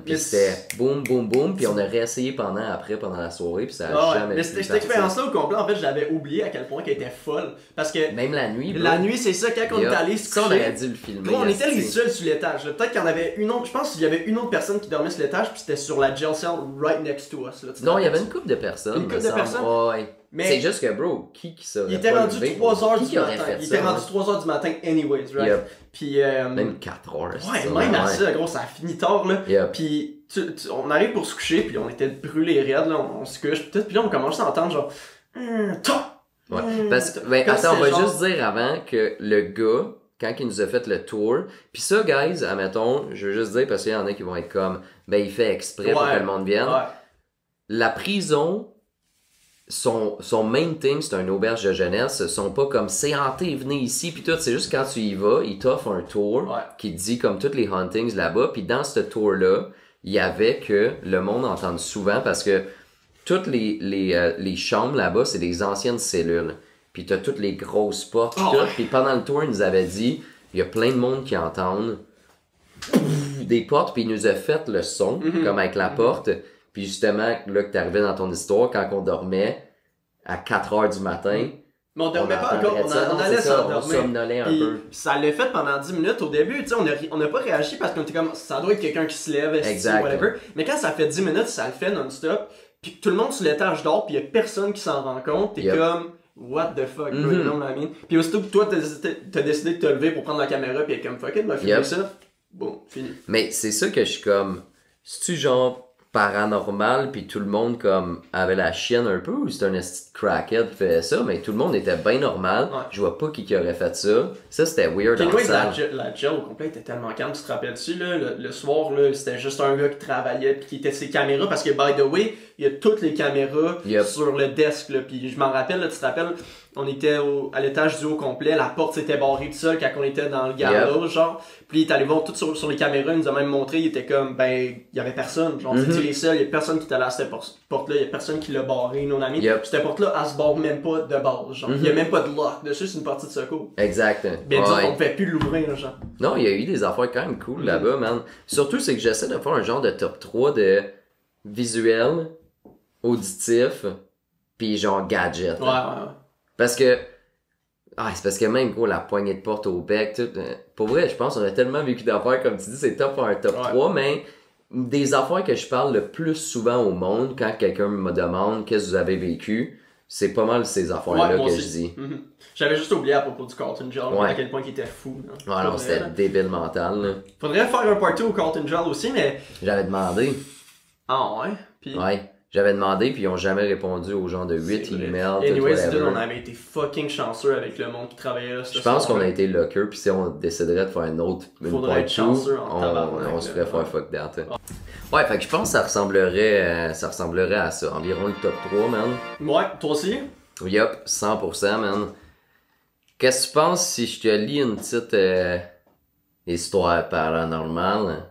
S1: Puis c'était boum, boum, boum, puis on a réessayé pendant la soirée, puis ça a jamais
S2: mais
S1: pu
S2: cette expérience-là au complet, en fait, je l'avais oublié à quel point qu'elle était folle. Parce que.
S1: Même la nuit, bro.
S2: La nuit, c'est ça, quand on est allé se
S1: Ça, on
S2: coucher.
S1: aurait dû le filmer.
S2: Gros, on était les seuls sur l'étage. Peut-être qu'il y en avait une autre. Je pense qu'il y avait une autre personne qui dormait sur l'étage, puis c'était sur la jail cell right next to us. Là,
S1: non, il y avait une couple de personnes.
S2: Une couple de personnes?
S1: Ouais.
S2: Mais
S1: c'est juste que, bro, qui serait
S2: il était rendu 3h du matin.
S1: fait
S2: Il était rendu 3h du matin, anyways, right?
S1: Yep.
S2: Puis.
S1: Même 4h.
S2: Ouais, même à ça, gros, ça a fini tard, là.
S1: Yep.
S2: Puis, on arrive pour se coucher, puis on était brûlés raides, là. On se couche, peut-être, puis là, on commence à entendre genre.
S1: Ouais. Parce que, ben, attends, on va juste dire avant que le gars, quand il nous a fait le tour, pis ça, guys, admettons, je veux juste dire, parce qu'il y en a qui vont être comme, ben, il fait exprès pour que le monde vienne.
S2: Ouais.
S1: La prison, son main thing, c'est un auberge de jeunesse. Ce sont pas comme c'est hanté, venez ici, puis tout. C'est juste quand tu y vas, il t'offre un tour qui te dit comme toutes les hauntings là-bas. Puis dans ce tour-là, il y avait que le monde entend souvent parce que toutes les chambres là-bas, c'est des anciennes cellules. Puis t'as toutes les grosses portes, tout. Puis pendant le tour, il nous avait dit, il y a plein de monde qui entendent des portes, puis il nous a fait le son, comme avec la porte. Puis justement, là que t'es arrivé dans ton histoire, quand on dormait à 4h du matin,
S2: mais on dormait pas encore, on allait s'endormir.
S1: On somnolait un peu.
S2: Ça l'a fait pendant 10 minutes au début, tu sais, on n'a pas réagi parce qu'on était comme, ça doit être quelqu'un qui se lève, whatever. Mais quand ça fait 10 minutes, ça le fait non-stop, puis tout le monde sur l'étage dort, puis il y a personne qui s'en rend compte, t'es comme, what the fuck, bro, you know what I mean? Puis aussitôt que toi, t'as décidé de te lever pour prendre la caméra, puis être comme, fuck it, m'a filmé ça, bon, fini.
S1: Mais c'est ça que je suis comme, c'est-tu genre paranormal puis tout le monde comme avait la chienne un peu ou c'est un esti de crackhead qui faisait ça, mais tout le monde était bien normal. Je vois pas qui aurait fait ça. Ça c'était weird en salle.
S2: La gel au complet était tellement calme, tu te rappelles-tu là, le soir là, c'était juste un gars qui travaillait puis qui était ses caméras parce que by the way, il y a toutes les caméras sur le desk là, puis je m'en rappelle là, tu te rappelles, on était à l'étage du haut complet, la porte s'était barrée tout seul quand on était dans le garage genre, puis il est allé voir tout sur les caméras, il nous a même montré, il était comme ben il y avait personne, genre c'était les seuls, il y a personne qui était allé à cette porte là, il y a personne qui l'a barré, non ami. Cette porte là, elle se barre même pas de base, genre il y a même pas de lock dessus, c'est une partie de secours.
S1: Exact.
S2: Bien disons on pouvait plus l'ouvrir genre.
S1: Non, il y a eu des affaires quand même cool là-bas, man. Surtout c'est que j'essaie de faire un genre de top 3 de visuel, auditif, puis genre gadget.
S2: Ouais.
S1: Parce que c'est parce que même gros la poignée de porte au bec, tout. Pour vrai, je pense qu'on a tellement vécu d'affaires, comme tu dis, c'est top un top 3, mais des affaires que je parle le plus souvent au monde quand quelqu'un me demande qu'est-ce que vous avez vécu, c'est pas mal ces affaires-là que je dis.
S2: J'avais juste oublié à propos du Carlton Gel, à quel point il était fou.
S1: Ouais, non, c'était débile mental. Là.
S2: Faudrait faire un party au Carlton Gel aussi, mais...
S1: J'avais demandé.
S2: Ah ouais? Puis...
S1: Ouais. J'avais demandé, puis ils ont jamais répondu aux gens de 8 emails.
S2: Anyways, on avait été fucking chanceux avec le monde qui travaillait là.
S1: Je pense qu'on a été locker, puis si on déciderait de faire une
S2: faudrait être chanceux en tabarnak.
S1: On se ferait faire fuck that. Ouais, fait que je pense que ça ressemblerait à ça. Environ le top 3, man.
S2: Ouais, toi aussi?
S1: Yup, 100%, man. Qu'est-ce que tu penses si je te lis une petite histoire paranormale?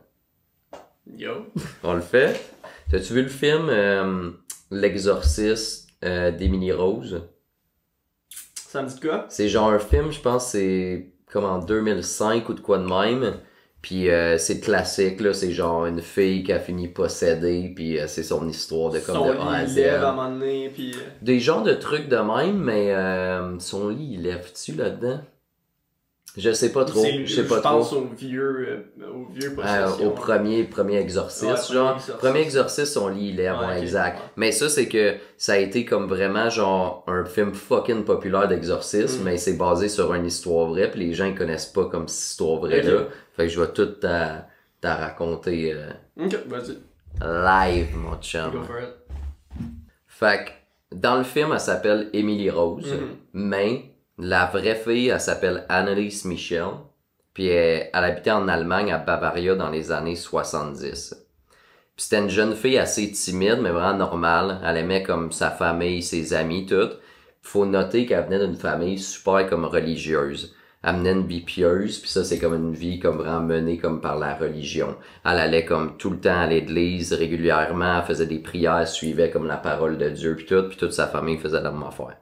S2: Yo.
S1: On le fait? T'as-tu vu le film L'Exorciste d'Emily Rose?
S2: Ça me dit de quoi?
S1: C'est genre un film, je pense c'est comme en 2005 ou de quoi de même. Puis c'est classique, là, c'est genre une fille qui a fini possédée, puis c'est son histoire de comme de A à Z.
S2: À un moment donné, puis...
S1: Des genres de trucs de même, mais son lit, il lève-tu là-dedans? Je sais pas trop. Je
S2: pense au vieux possession.
S1: Au premier exorciste, genre. Premier exorciste, son lit, il lève, exact. Mais ça, c'est que ça a été comme vraiment genre un film fucking populaire d'exorcisme, mais c'est basé sur une histoire vraie, pis les gens ils connaissent pas comme cette histoire vraie-là. Fait que je vais tout t'en raconter
S2: ok, vas-y.
S1: Live, mon chum.
S2: Go for it.
S1: Fait que dans le film, elle s'appelle Emily Rose, mais la vraie fille, elle s'appelle Anneliese Michel, puis elle habitait en Allemagne, à Bavaria, dans les années 70. Puis c'était une jeune fille assez timide, mais vraiment normale. Elle aimait comme sa famille, ses amis, tout. Faut noter qu'elle venait d'une famille super comme religieuse. Elle menait une vie pieuse, puis ça c'est comme une vie comme vraiment menée comme par la religion. Elle allait comme tout le temps à l'église régulièrement, elle faisait des prières, elle suivait comme la parole de Dieu, puis toute sa famille faisait la même affaire.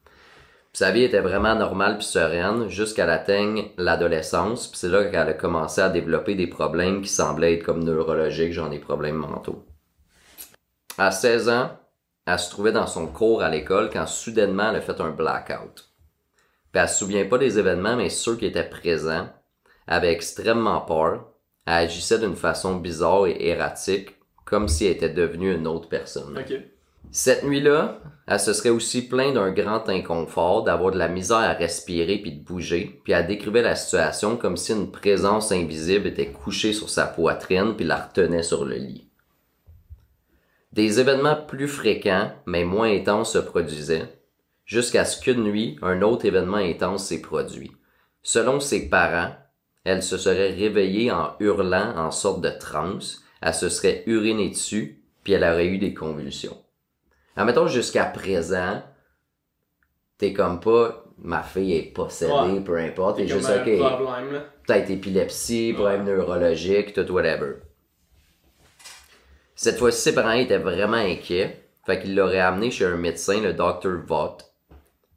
S1: Puis sa vie était vraiment normale puis sereine jusqu'à l'atteigne l'adolescence, puis c'est là qu'elle a commencé à développer des problèmes qui semblaient être comme neurologiques, genre des problèmes mentaux. À 16 ans, elle se trouvait dans son cours à l'école quand soudainement elle a fait un blackout. Puis elle se souvient pas des événements, mais ceux qui étaient présents avaient extrêmement peur. Elle agissait d'une façon bizarre et erratique, comme si elle était devenue une autre personne.
S2: Ok.
S1: Cette nuit-là, elle se serait aussi plainte d'un grand inconfort, d'avoir de la misère à respirer puis de bouger, puis elle décrivait la situation comme si une présence invisible était couchée sur sa poitrine puis la retenait sur le lit. Des événements plus fréquents, mais moins intenses se produisaient, jusqu'à ce qu'une nuit, un autre événement intense s'est produit. Selon ses parents, elle se serait réveillée en hurlant en sorte de transe, elle se serait urinée dessus, puis elle aurait eu des convulsions. Admettons, jusqu'à présent, t'es comme pas, ma fille est possédée, peu importe, t'es juste, ok, peut-être épilepsie, problème neurologique, tout whatever. Cette fois-ci, ses parents étaient vraiment inquiets, fait qu'ils l'auraient amené chez un médecin, le Dr. Vaught,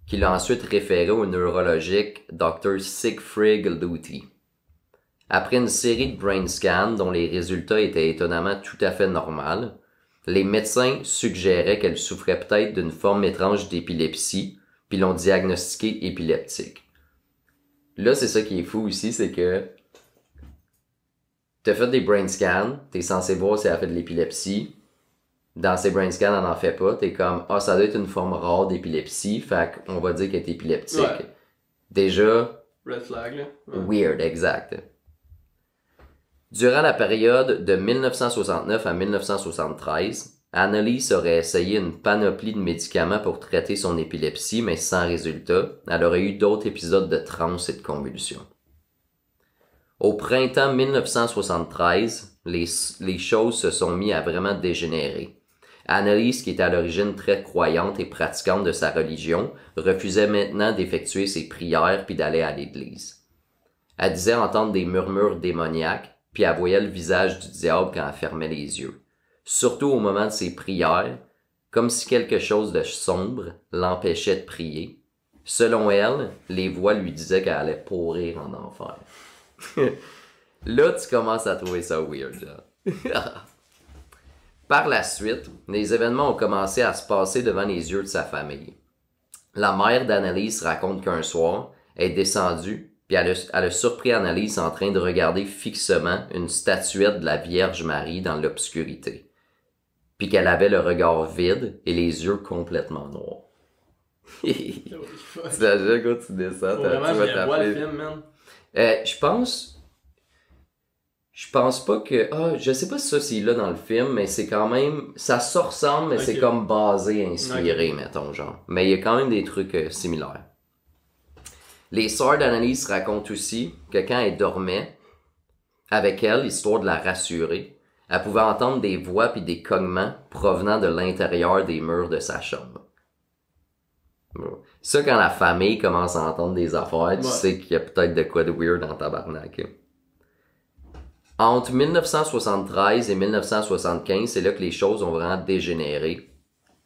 S1: qui l'a ensuite référé au neurologique Dr. Siegfried Luthi. Après une série de brain scans dont les résultats étaient étonnamment tout à fait normaux, les médecins suggéraient qu'elle souffrait peut-être d'une forme étrange d'épilepsie, puis l'ont diagnostiquée épileptique. Là, c'est ça qui est fou aussi, c'est que t'as fait des brain scans, t'es censé voir si elle a fait de l'épilepsie. Dans ces brain scans, elle n'en fait pas. T'es comme, ça doit être une forme rare d'épilepsie, fait qu'on va dire qu'elle est épileptique.
S2: Ouais.
S1: Déjà,
S2: Red flag, là. Ouais.
S1: weird, exact. Durant la période de 1969 à 1973, Annalise aurait essayé une panoplie de médicaments pour traiter son épilepsie, mais sans résultat. Elle aurait eu d'autres épisodes de transe et de convulsions. Au printemps 1973, les choses se sont mises à vraiment dégénérer. Annalise, qui était à l'origine très croyante et pratiquante de sa religion, refusait maintenant d'effectuer ses prières puis d'aller à l'église. Elle disait entendre des murmures démoniaques, puis elle voyait le visage du diable quand elle fermait les yeux. Surtout au moment de ses prières, comme si quelque chose de sombre l'empêchait de prier. Selon elle, les voix lui disaient qu'elle allait pourrir en enfer. Là, tu commences à trouver ça weird, genre. Par la suite, les événements ont commencé à se passer devant les yeux de sa famille. La mère d'Annalise raconte qu'un soir, elle est descendue, puis elle a surpris Annalise en train de regarder fixement une statuette de la Vierge Marie dans l'obscurité. Puis qu'elle avait le regard vide et les yeux complètement noirs. Tu l'as déjà quand tu descends,
S2: Faut vraiment,
S1: tu vas
S2: je vois le
S1: t'appeler.
S2: film, man.
S1: Je pense pas que, je sais pas si ça c'est là dans le film, mais c'est quand même, ça se ressemble, mais c'est comme basé, inspiré, mettons, genre. Mais il y a quand même des trucs similaires. Les sœurs d'Annalise racontent aussi que quand elle dormait avec elle, histoire de la rassurer, elle pouvait entendre des voix puis des cognements provenant de l'intérieur des murs de sa chambre. Bon. Ça, quand la famille commence à entendre des affaires, tu sais qu'il y a peut-être de quoi de weird dans tabarnak. Entre 1973 et 1975, c'est là que les choses ont vraiment dégénéré.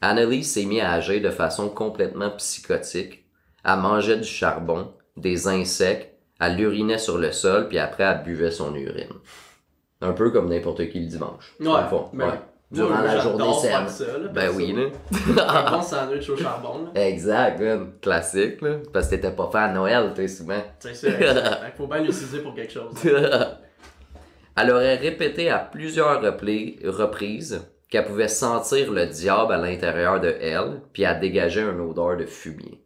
S1: Annalise s'est mise à agir de façon complètement psychotique. Elle mangeait du charbon, des insectes, elle urinait sur le sol, puis après elle buvait son urine. Un peu comme n'importe qui le dimanche.
S2: Ouais,
S1: fond.
S2: ben,
S1: Ouais. Durant la journée
S2: saine.
S1: saine. Ben oui, là.
S2: Un bon sandwich au charbon, là.
S1: Exact, man. Classique, là. Parce que t'étais pas fait à Noël, tu sais, souvent.
S2: C'est ça. Il faut bien l'utiliser pour quelque chose.
S1: Elle aurait répété à plusieurs reprises qu'elle pouvait sentir le diable à l'intérieur de elle, puis elle dégageait une odeur de fumier.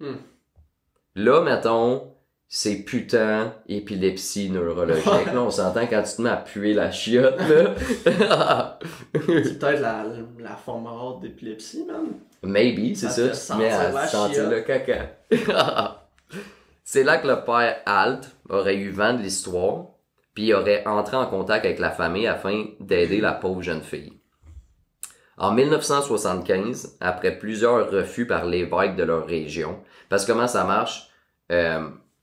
S1: Là, mettons, c'est putain épilepsie neurologique. Là, on s'entend quand tu te mets à puer la chiotte, là.
S2: C'est peut-être la forme rare d'épilepsie, man.
S1: Maybe, c'est ça.
S2: Ça
S1: Tu te mets
S2: sentir la
S1: à sentir
S2: chiotte.
S1: le caca. C'est là que le père Alt aurait eu vent de l'histoire, puis il aurait entré en contact avec la famille afin d'aider la pauvre jeune fille. En 1975, après plusieurs refus par l'évêque de leur région, parce que comment ça marche,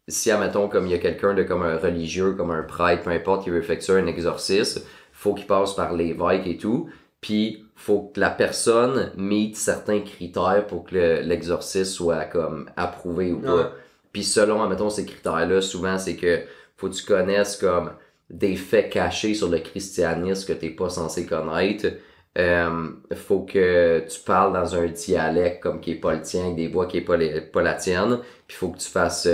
S1: si, admettons, comme il y a quelqu'un de comme un religieux, comme un prêtre, peu importe, qui veut effectuer un exorcisme, faut qu'il passe par l'évêque et tout, puis faut que la personne mette certains critères pour que l'exorcisme soit comme approuvé ou pas.
S2: Ouais.
S1: Puis selon, admettons, ces critères-là, souvent, c'est que faut que tu connaisses comme des faits cachés sur le christianisme que t'es pas censé connaître. Faut que tu parles dans un dialecte comme qui est pas le tien, avec des voix qui est pas la tienne. Puis faut que tu fasses,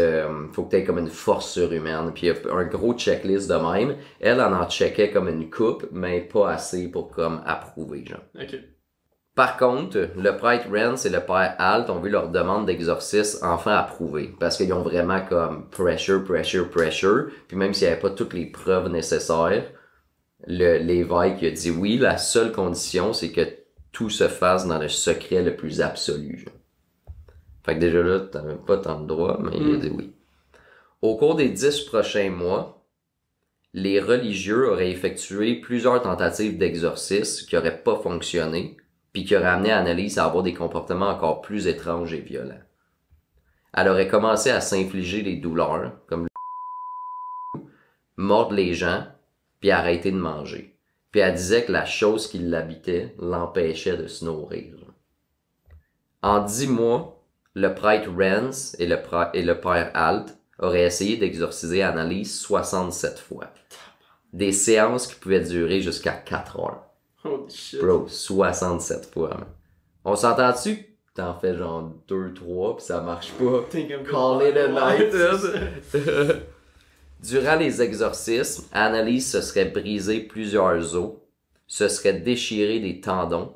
S1: faut que t'aies comme une force surhumaine. Puis il y a un gros checklist de même. Elle en checkait comme une coupe, mais pas assez pour comme approuver, genre.
S2: Ok.
S1: Par contre, le prêtre Renz et le père Alt ont vu leur demande d'exorcisme enfin approuvée. Parce qu'ils ont vraiment comme pressure. Puis même s'il n'y avait pas toutes les preuves nécessaires, l'évêque a dit oui, la seule condition, c'est que tout se fasse dans le secret le plus absolu. Genre. Fait que déjà là, t'avais pas tant de droits, mais il a dit oui. Au cours des 10 prochains mois, les religieux auraient effectué plusieurs tentatives d'exorcisme qui n'auraient pas fonctionné, puis qui auraient amené Annalise à avoir des comportements encore plus étranges et violents. Elle aurait commencé à s'infliger des douleurs, comme mordre les gens, puis arrêter de manger. Puis elle disait que la chose qui l'habitait l'empêchait de se nourrir. En 10 mois, le prêtre Renz et le père Alt auraient essayé d'exorciser Annalise 67 fois. Des séances qui pouvaient durer jusqu'à 4 heures.
S2: Holy shit.
S1: Bro, 67 fois. Man. On s'entend-tu que t'en fais genre 2-3 pis ça marche pas?
S2: Think I'm
S1: Call it a night.
S2: Ouais, c'est ça.
S1: Durant les exorcismes, Annalise se serait brisé plusieurs os, se serait déchiré des tendons,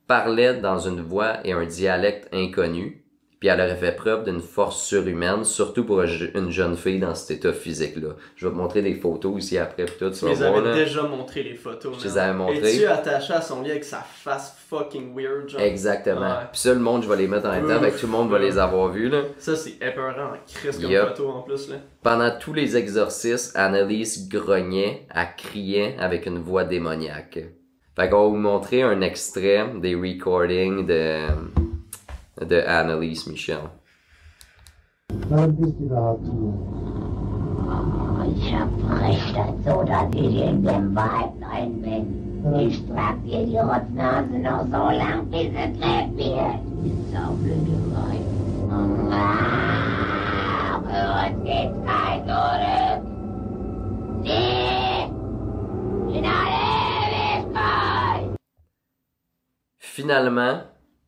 S1: parlait dans une voix et un dialecte inconnus, puis elle aurait fait preuve d'une force surhumaine, surtout pour une jeune fille dans cet état physique-là. Je vais te montrer des photos ici après, pis tout, tu
S2: Tu
S1: vas
S2: les
S1: voir,
S2: avais
S1: là.
S2: déjà montré les photos.
S1: Je les avais montrées.
S2: Es-tu attaché à son lit avec sa face fucking weird, genre?
S1: Exactement.
S2: Ouais.
S1: Puis ça, le monde, je vais les mettre en même temps, fait que tout le monde va les avoir vus, là.
S2: Ça, c'est épeurant en crise comme
S1: Yup.
S2: photo en plus, là.
S1: Pendant tous les exorcismes, Annalise grognait, elle criait avec une voix démoniaque. Fait qu'on va vous montrer un extrait des recordings de Annalise Michel.
S6: Ich verbrech das so, dass ich in dem Wald rein bin. Ich trag dir die Rotznase noch so lang, bis es lebt wird. Die saublöde Weib. Für uns gibt's kein Zurück. Sie in alle Ewigkeit.
S1: Finalement,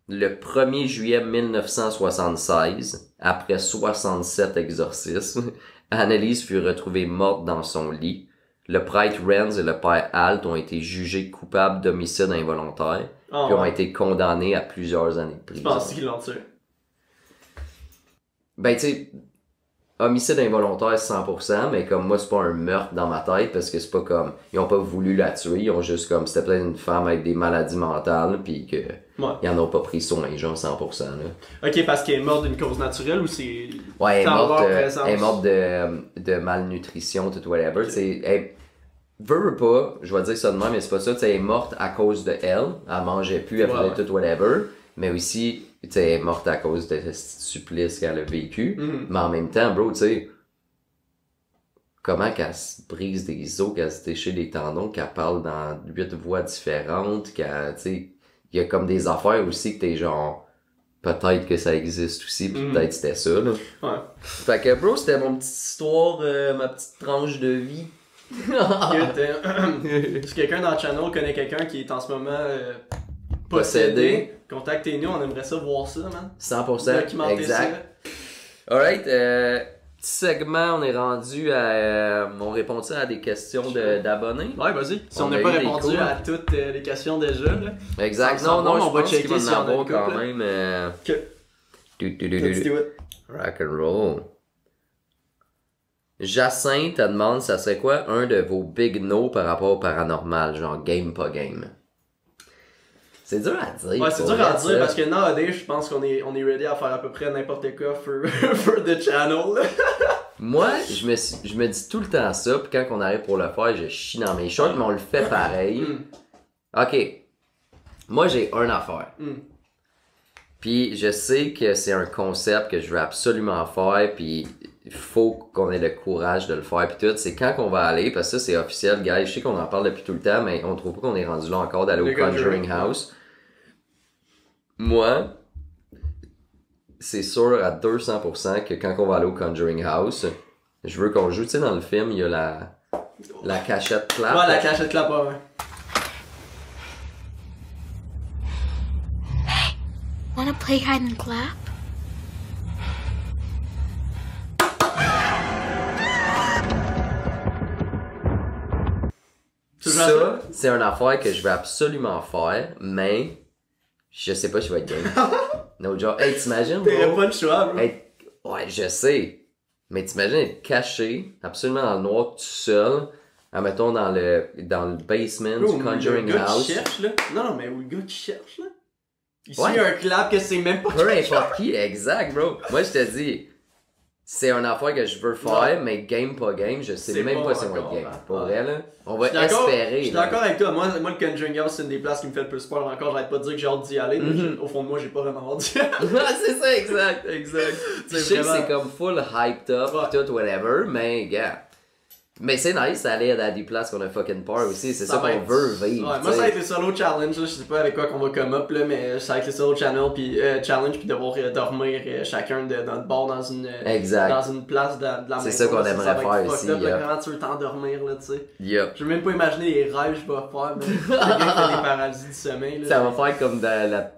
S1: le 1er juillet 1976, après 67 exorcismes, Annalise fut retrouvée morte dans son lit. Le prêtre Renz et le père Alt ont été jugés coupables d'homicide involontaire,
S2: Oh,
S1: puis ont
S2: ouais.
S1: été condamnés à plusieurs années de
S2: Tu
S1: prison.
S2: penses qu'ils l'ont tué?
S1: Ben, tu sais, homicide involontaire 100%, mais comme moi, c'est pas un meurtre dans ma tête, parce que c'est pas comme, ils ont pas voulu la tuer, ils ont juste comme, c'était peut-être une femme avec des maladies mentales, pis que,
S2: Ouais.
S1: ils en ont pas pris soin, genre 100%, là.
S2: Ok, parce qu'elle est morte d'une cause naturelle ou c'est.
S1: Ouais, elle est
S2: Sans
S1: morte,
S2: leur présence.
S1: elle est morte de malnutrition, tout whatever, tu sais, elle veut pas, je vais dire ça de même, mais c'est pas ça, tu sais, elle est morte à cause de elle mangeait plus, elle
S2: Ouais,
S1: faisait tout whatever, mais aussi, tu sais, elle est morte à cause de ce supplice qu'elle a vécu,
S2: Mhm.
S1: mais en même temps, bro, tu sais, comment qu'elle se brise des os, qu'elle se déchire des tendons, qu'elle parle dans 8 voix différentes, qu'elle, tu sais, il y a comme des affaires aussi que t'es genre, peut-être que ça existe aussi, pis
S2: Mhm.
S1: peut-être c'était ça, là.
S2: Ouais.
S1: Fait que, bro, c'était mon petite histoire, ma petite tranche de vie.
S2: Si quelqu'un dans le channel connaît quelqu'un qui est en ce moment possédé, contactez-nous, on aimerait ça voir ça, man.
S1: 100%,
S2: Documenter
S1: exact. Alright, petit segment, on est rendu à... on répond à des questions d'abonnés?
S2: ça. Ouais, vas-y. Si on
S1: On
S2: n'a
S1: a
S2: pas
S1: eu des
S2: répondu
S1: cours.
S2: à toutes les questions déjà, là.
S1: Exact.
S2: Sans
S1: Non,
S2: savoir,
S1: je
S2: on va
S1: pense
S2: checker
S1: qu'il va
S2: si
S1: en
S2: on a
S1: avoir
S2: une
S1: quand
S2: couple,
S1: même.
S2: Ok. Let's do it.
S1: Rock and roll. Jacinthe te demande, ça serait quoi un de vos big no par rapport au paranormal, genre game pas game? C'est dur à dire.
S2: Ouais, c'est
S1: pour
S2: dur à
S1: vrai,
S2: dire
S1: ça.
S2: parce que nowadays, je pense qu'on est ready à faire à peu près n'importe quoi for the channel. là.
S1: Moi, je me dis tout le temps ça, puis quand on arrive pour le faire, je chie dans mes shorts, mais on le fait pareil.
S2: Mm.
S1: Ok. Moi, j'ai une affaire.
S2: Mm.
S1: Puis je sais que c'est un concept que je veux absolument faire, puis il faut qu'on ait le courage de le faire, puis tout. C'est quand qu'on va aller, parce que ça, c'est officiel, guys. Je sais qu'on en parle depuis tout le temps, mais on trouve pas qu'on est rendu là encore d'aller au Conjuring House. Moi, c'est sûr à 200% que quand on va aller au Conjuring House, je veux qu'on joue, tu sais, dans le film, il y a la cachette clap.
S2: Ouais, la cachette clap, ouais.
S3: Wanna play hide and clap?
S1: Ça, c'est une affaire que je veux absolument faire, mais je sais pas si je vais être game. No joke. Hey, t'imagines,
S2: T'aurais
S1: bro?
S2: pas le choix, bro.
S1: Hey, ouais, je sais. Mais t'imagines être caché, absolument dans le noir, tout seul, mettons dans le basement
S2: Bro,
S1: du Conjuring
S2: le gars
S1: House.
S2: qui cherche, là. Non, mais le gars qui cherche, là. Ici,
S1: Ouais.
S2: il y a un clap que c'est même pas
S1: Peu
S2: quelque
S1: importe qui, exact, bro. Moi, je te dis, c'est une affaire que je veux faire, mais game pas game, je sais
S2: C'est
S1: même
S2: pas
S1: pas si on va être
S2: encore,
S1: game.
S2: hein.
S1: Pour
S2: Ouais.
S1: vrai, là. On va
S2: Je suis d'accord-
S1: espérer.
S2: Je suis
S1: là.
S2: d'accord avec toi. Moi, le Conjuring House, c'est une des places qui me fait le plus peur encore. J'arrête pas de dire que j'ai hâte d'y aller, mais
S1: Mhm.
S2: au fond de moi, j'ai pas vraiment hâte d'y aller.
S1: Ouais, c'est ça, exact.
S2: Exact.
S1: Je sais que c'est comme full hyped up,
S2: Ouais.
S1: tout, whatever, mais, gars. Mais c'est nice d'aller à des places qu'on a fucking peur aussi, c'est ça
S2: va
S1: qu'on
S2: être-
S1: veut vivre.
S2: Ouais, moi, ça a été solo challenge, là. Je sais pas avec quoi qu'on va come up, là, mais ça a été solo challenge, puis devoir dormir chacun de notre bord dans une,
S1: Exact.
S2: dans une place de la maison.
S1: C'est ça qu'on
S2: là.
S1: aimerait
S2: va être
S1: faire
S2: fucked
S1: ici,
S2: up, là,
S1: yeah.
S2: Comment tu veux t'endormir, là, tu sais.
S1: Yup.
S2: Je veux même pas imaginer les rêves que je vais faire, mais quelqu'un qui a des paralysies du sommeil, là.
S1: Ça va faire comme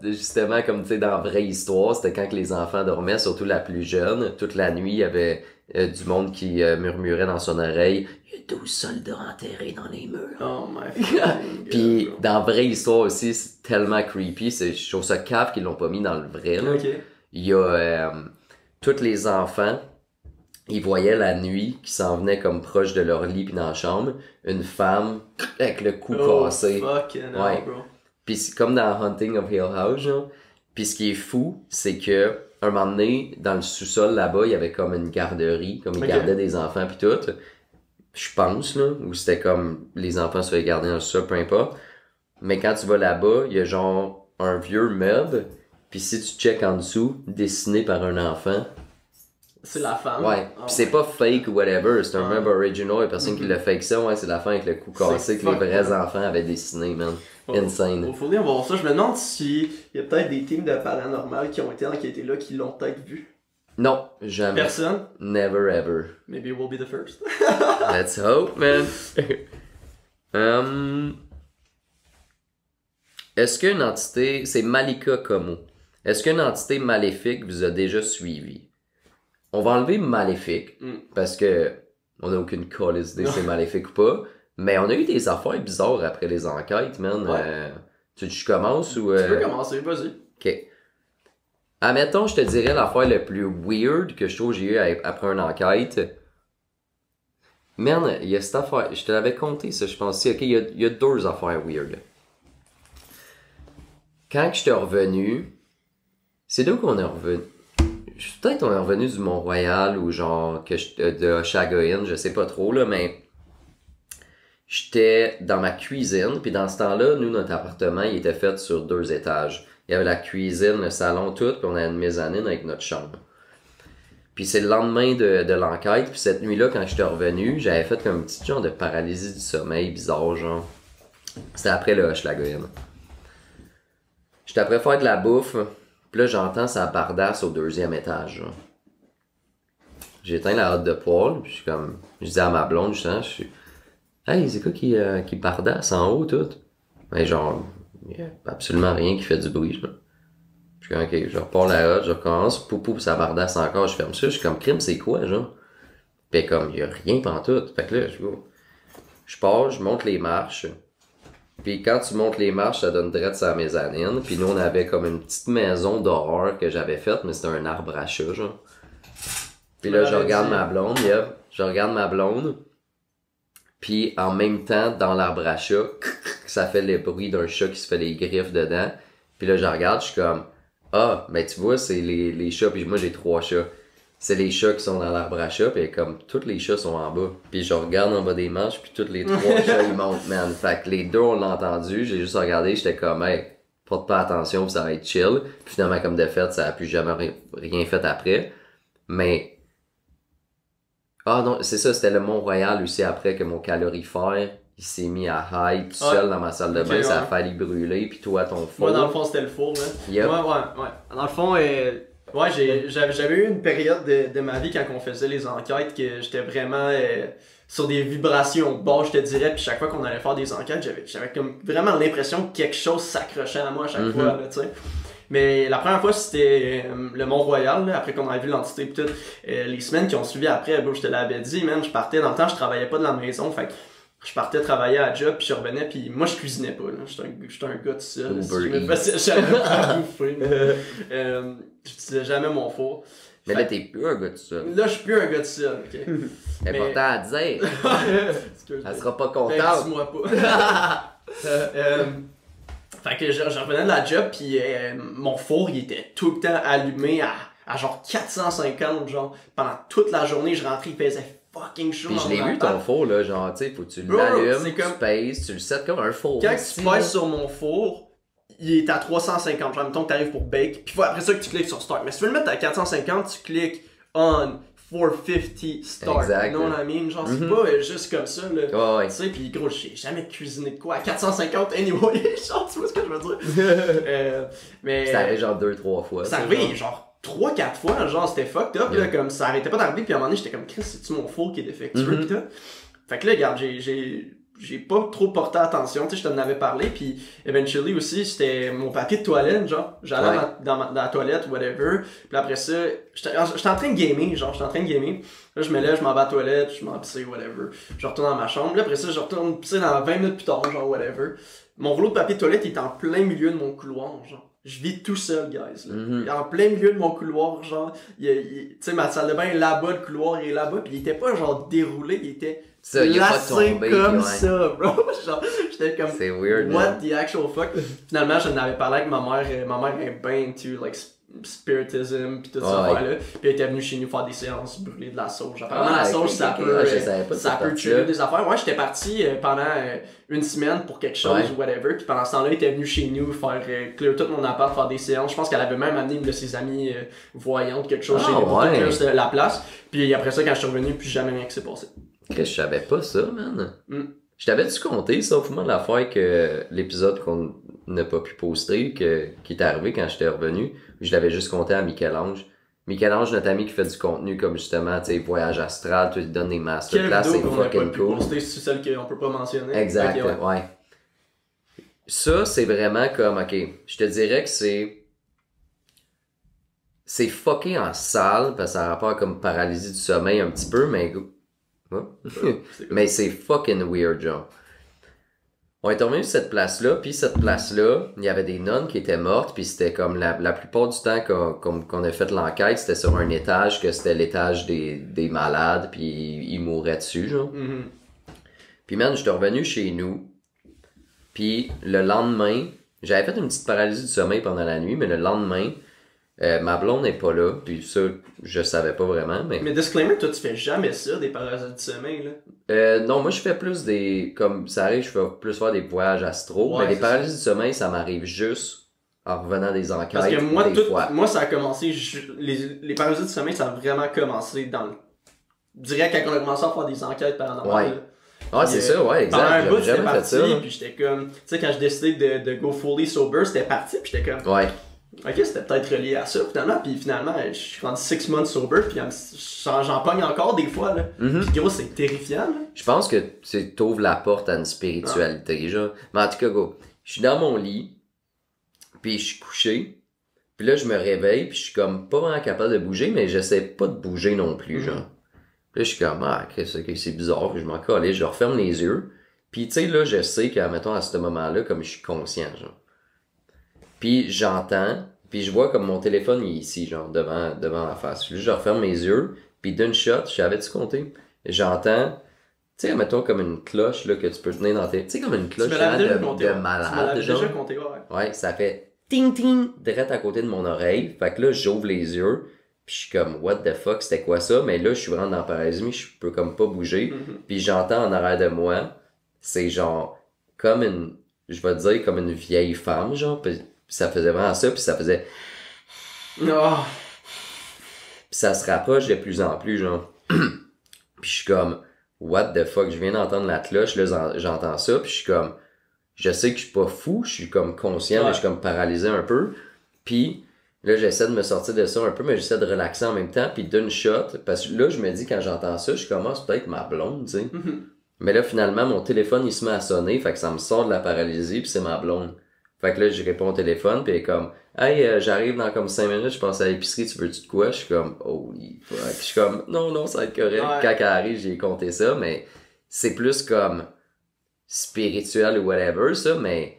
S1: justement comme tu sais dans la vraie histoire, c'était quand que les enfants dormaient, surtout la plus jeune, toute la nuit il y avait du monde qui murmurait dans son oreille, il y a 12 soldats enterrés dans les murs.
S2: Oh my fucking
S1: Puis
S2: God,
S1: dans la vraie histoire aussi, c'est tellement creepy, je trouve ça cave qu'ils l'ont pas mis dans le vrai.
S2: bro.
S1: Là.
S2: Ok.
S1: Il y a tous les enfants, ils voyaient la nuit qui s'en venait comme proche de leur lit puis dans la chambre, une femme avec le cou
S2: Oh,
S1: cassé.
S2: fucking hell,
S1: Ouais.
S2: bro.
S1: Puis c'est comme dans Hunting of Hill House, genre. Puis ce qui est fou, c'est que un moment donné, dans le sous-sol là-bas, il y avait comme une garderie, comme ils
S2: Ok.
S1: gardaient des enfants puis tout. Je pense, là, où c'était comme les enfants se faisaient garder dans le sous-sol, peu importe. Mais quand tu vas là-bas, il y a genre un vieux meuble, puis si tu check en dessous, dessiné par un enfant.
S2: C'est la femme.
S1: Ouais.
S2: Oh
S1: Puis c'est
S2: my
S1: pas fake ou whatever, c'est un
S2: Ouais.
S1: meuble original, il y a personne qui l'a fake ça, ouais, c'est la fin avec le cou
S2: C'est
S1: cassé que les
S2: fucked
S1: vrais
S2: up.
S1: enfants avaient dessiné, man.
S2: Oh.
S1: Insane.
S2: Faut bien voir ça. Je me demande si il y a peut-être des teams de paranormal qui ont été enquêtés là, qui l'ont peut-être vu.
S1: Non, jamais.
S2: Personne.
S1: Never ever.
S2: Maybe we'll be the first.
S1: Let's hope, man. Est-ce qu'une entité... C'est Malika Como. Est-ce qu'une entité maléfique vous a déjà suivi? On va enlever maléfique,
S2: Mm.
S1: parce que on n'a aucune calice idée si c'est maléfique ou pas. Mais on a eu des affaires bizarres après les enquêtes, man.
S2: Ouais.
S1: Tu veux que je commence ou...
S2: Tu peux commencer, vas-y.
S1: Ok. Admettons, je te dirais l'affaire le plus weird que je trouve que j'ai eu après une enquête. Merde, il y a cette affaire. Je te l'avais compté, ça, je pense. Ok, il y a deux affaires weird. Quand je suis revenu, c'est d'où qu'on est revenu? Peut-être qu'on est revenu du Mont-Royal ou genre de Shagain, je sais pas trop, là, mais j'étais dans ma cuisine, puis dans ce temps-là, nous, notre appartement, il était fait sur 2 étages. Il y avait la cuisine, le salon, tout, puis on avait une mezzanine avec notre chambre. Puis c'est le lendemain de l'enquête, puis cette nuit-là, quand j'étais revenu, j'avais fait comme un petit genre de paralysie du sommeil bizarre, genre. C'était après le Hochelaga. J'étais après faire de la bouffe, puis là, j'entends sa bardasse au 2e étage, genre. J'ai éteint la hotte de poêle, puis je dis à ma blonde, justement, je suis... Hey, c'est quoi qui bardasse en haut, tout? Mais genre, il y a absolument rien qui fait du bruit, genre. Je suis comme, ok, je repars la hotte, je recommence, poupou, ça bardasse encore, je ferme ça, je suis comme, crime, c'est quoi, genre? Pis comme, il y a rien pantoute. Fait que là, je pars, je monte les marches. Puis quand tu montes les marches, ça donne direct sur la mezzanine. Puis nous, on avait comme une petite maison d'horreur que j'avais faite, mais c'était un arbre à chat, genre. Puis là, je regarde ma blonde, je regarde ma blonde. Puis en même temps, dans l'arbre à chat, ça fait le bruit d'un chat qui se fait les griffes dedans. Puis là, je regarde, je suis comme, ah, ben tu vois, c'est les chats, puis moi j'ai 3 chats. C'est les chats qui sont dans l'arbre à chat, puis comme tous les chats sont en bas. Puis je regarde en bas des marches, puis tous les 3 chats ils montent, man. Fait que les deux, on l'a entendu, j'ai juste regardé, j'étais comme, hey, porte pas attention, puis ça va être chill. Puis finalement, comme de fait, ça a plus jamais rien fait après. Mais... Ah non, c'est ça, c'était le Mont-Royal aussi après que mon calorifère, il s'est mis à high tout seul dans ma salle de bain, ça a failli brûler, puis toi, ton four.
S2: Moi, dans le fond, c'était le four, là.
S1: Yep.
S2: Ouais. Dans le fond, j'avais eu une période de ma vie quand on faisait les enquêtes que j'étais vraiment sur des vibrations bas, je te dirais, puis chaque fois qu'on allait faire des enquêtes, j'avais comme vraiment l'impression que quelque chose s'accrochait à moi à chaque fois, là, tu sais. Mais la première fois, c'était le Mont-Royal, là, après qu'on avait vu l'entité pis tout. Les semaines qui ont suivi après, je te l'avais dit, man, je partais, dans le temps, je travaillais pas de la maison, fait que je partais travailler à la job, puis je revenais, puis moi, je cuisinais pas, là. J'étais un gars tout seul. Je me faisais jamais à bouffer. Je disais jamais mon four.
S1: Mais là, t'es plus un gars tout seul.
S2: Là, je suis plus un gars tout seul, ok.
S1: Important à dire. Elle sera pas contente.
S2: Ben, dis-moi pas. Fait que je revenais de la job, pis mon four, il était tout le temps allumé à genre 450, genre. Pendant toute la journée, je rentrais, il faisait fucking chaud.
S1: Pis je l'ai vu ton four, là, genre, tu sais, faut que tu l'allumes, tu pèses, tu le sets comme un four.
S2: Quand tu pèses sur mon four, il est à 350, genre, mettons que t'arrives pour bake, pis après ça que tu cliques sur start. Mais si tu veux le mettre à 450, tu cliques on 450 start.
S1: Exact.
S2: Non, la mine, genre, c'est pas juste comme ça, là.
S1: Ouais.
S2: Tu sais, pis gros, j'ai jamais cuisiné de quoi à 450 anyway, genre, tu vois ce que je veux dire? Mais.
S1: Ça arrive genre 2-3 fois.
S2: Ça arrive genre 3-4 fois, genre, c'était fucked up, là, comme ça arrêtait pas d'arriver, pis à un moment donné, j'étais comme, Chris, c'est-tu mon four qui est défectueux, pis tout? Fait que là, regarde, j'ai pas trop porté attention, tu sais, je t'en avais parlé, puis eventually aussi, c'était mon papier de toilette, genre, j'allais dans la toilette, whatever, puis après ça, j'étais en train de gamer, là, je me lève, je m'en vais à la toilette, je m'en pisse, whatever, je retourne dans ma chambre, là, après ça, je retourne pisser dans 20 minutes plus tard, genre, whatever, mon rouleau de papier de toilette, il est en plein milieu de mon couloir, genre. Je vis tout seul, guys. Là. Il est en plein milieu de mon couloir, genre. Tu sais, ma salle de bain est là-bas, le couloir est là-bas. Puis il était pas genre déroulé, il était placé comme ça, bro. Genre, j'étais comme.
S1: C'est weird,
S2: what the actual fuck. Finalement, j'en avais parlé avec ma mère. Ma mère est bien into, like, spiritism, pis tout ça, là. Puis elle était venue chez nous faire des séances brûlées de la sauge. Apparemment, la sauge, ça peut tuer des affaires. Ouais, j'étais parti pendant une semaine pour quelque chose ou whatever. Puis pendant ce temps-là, elle était venue chez nous faire clear tout mon appart, faire des séances. Je pense qu'elle avait même amené une de ses amies voyantes, quelque chose chez nous pour clear la place. Puis après ça, quand je suis revenu, plus jamais rien qui s'est passé.
S1: Chris, je savais pas ça, man. Je t'avais-tu compté, sauf moi, l'affaire que l'épisode qu'on n'a pas pu poster, qui est arrivé quand j'étais revenu, je l'avais juste compté à Michel-Ange. Michel-Ange, notre ami qui fait du contenu comme justement, tu sais, voyage astral, tu lui donnes des masterclass, c'est fucking cool.
S2: C'est celle qu'on peut pas mentionner.
S1: Exact, ouais. Ça, c'est vraiment comme, ok, je te dirais que c'est fucké en salle, parce que ça a rapport comme paralysie du sommeil un petit peu, mais mais c'est fucking weird, genre. On est revenu sur cette place-là, puis cette place-là, il y avait des nonnes qui étaient mortes, puis c'était comme la plupart du temps qu'on a fait l'enquête, c'était sur un étage, que c'était l'étage des malades, puis ils mouraient dessus, genre. Puis man, j'étais revenu chez nous, puis le lendemain, j'avais fait une petite paralysie du sommeil pendant la nuit, mais le lendemain, ma blonde n'est pas là, puis ça, je savais pas vraiment, mais...
S2: Mais disclaimer, toi, tu fais jamais ça, des parasites du sommeil, là?
S1: Non, moi, je fais plus comme ça arrive, je fais plus faire des voyages astro, mais les paralysies du sommeil, ça m'arrive juste en revenant des enquêtes.
S2: Parce que moi, ça a commencé, les paralysies du sommeil, ça a vraiment commencé je dirais quand on a commencé à faire des enquêtes paranormales.
S1: Ouais, c'est ça, ouais, exact.
S2: Pendant un bout,
S1: J'avais
S2: c'était
S1: jamais fait ça.
S2: Puis j'étais comme, tu sais, quand j'ai décidé de go fully sober, c'était parti, puis j'étais comme...
S1: Ouais.
S2: Ok, c'était peut-être relié à ça finalement, puis finalement, je suis rendu 6 months sober, puis j'en pogne encore des fois, là. Puis gros, c'est terrifiant, là.
S1: Je pense que tu t'ouvres la porte à une spiritualité, genre. Mais en tout cas, go, je suis dans mon lit, puis je suis couché, puis là, je me réveille, puis je suis comme pas vraiment capable de bouger, mais j'essaie pas de bouger non plus, genre. Puis là, je suis comme, c'est bizarre, puis je m'en calais, je referme les yeux, puis tu sais, là, je sais que, mettons, à ce moment-là, comme je suis conscient, genre. Puis j'entends, puis je vois comme mon téléphone est ici, genre, devant la face. Puis je referme mes yeux, puis d'une shot, j'avais-tu compté? J'entends, tu sais, mettons comme une cloche, là, que tu peux tenir dans tes... Tu sais, comme une cloche de malade, genre.
S2: Déjà compté,
S1: ouais, ça fait ting-ting, direct à côté de mon oreille. Fait que là, j'ouvre les yeux, puis je suis comme, what the fuck, c'était quoi ça? Mais là, je suis vraiment dans la paralysie, je peux comme pas bouger. Puis j'entends en arrière de moi, c'est genre, comme une, je vais te dire, comme une vieille femme, genre, Puis ça faisait vraiment ça, puis ça faisait...
S2: Oh.
S1: Puis ça se rapproche de plus en plus, genre. Puis je suis comme, what the fuck, je viens d'entendre la cloche, là, j'entends ça, puis je suis comme, je sais que je suis pas fou, je suis comme conscient, mais je suis comme paralysé un peu. Puis là, j'essaie de me sortir de ça un peu, mais j'essaie de relaxer en même temps, puis d'une shot, parce que là, je me dis, quand j'entends ça, je commence peut-être ma blonde, tu sais. Mais là, finalement, mon téléphone, il se met à sonner, fait que ça me sort de la paralysie, puis c'est ma blonde. Fait que là, je réponds au téléphone, pis elle est comme, hey, j'arrive dans comme 5 minutes, je pense à l'épicerie, tu veux-tu de quoi? Je suis comme, holy fuck. Je suis comme, non, ça va être correct.
S2: Ouais.
S1: Quand elle arrive, j'ai compté ça, mais c'est plus comme spirituel ou whatever, ça, mais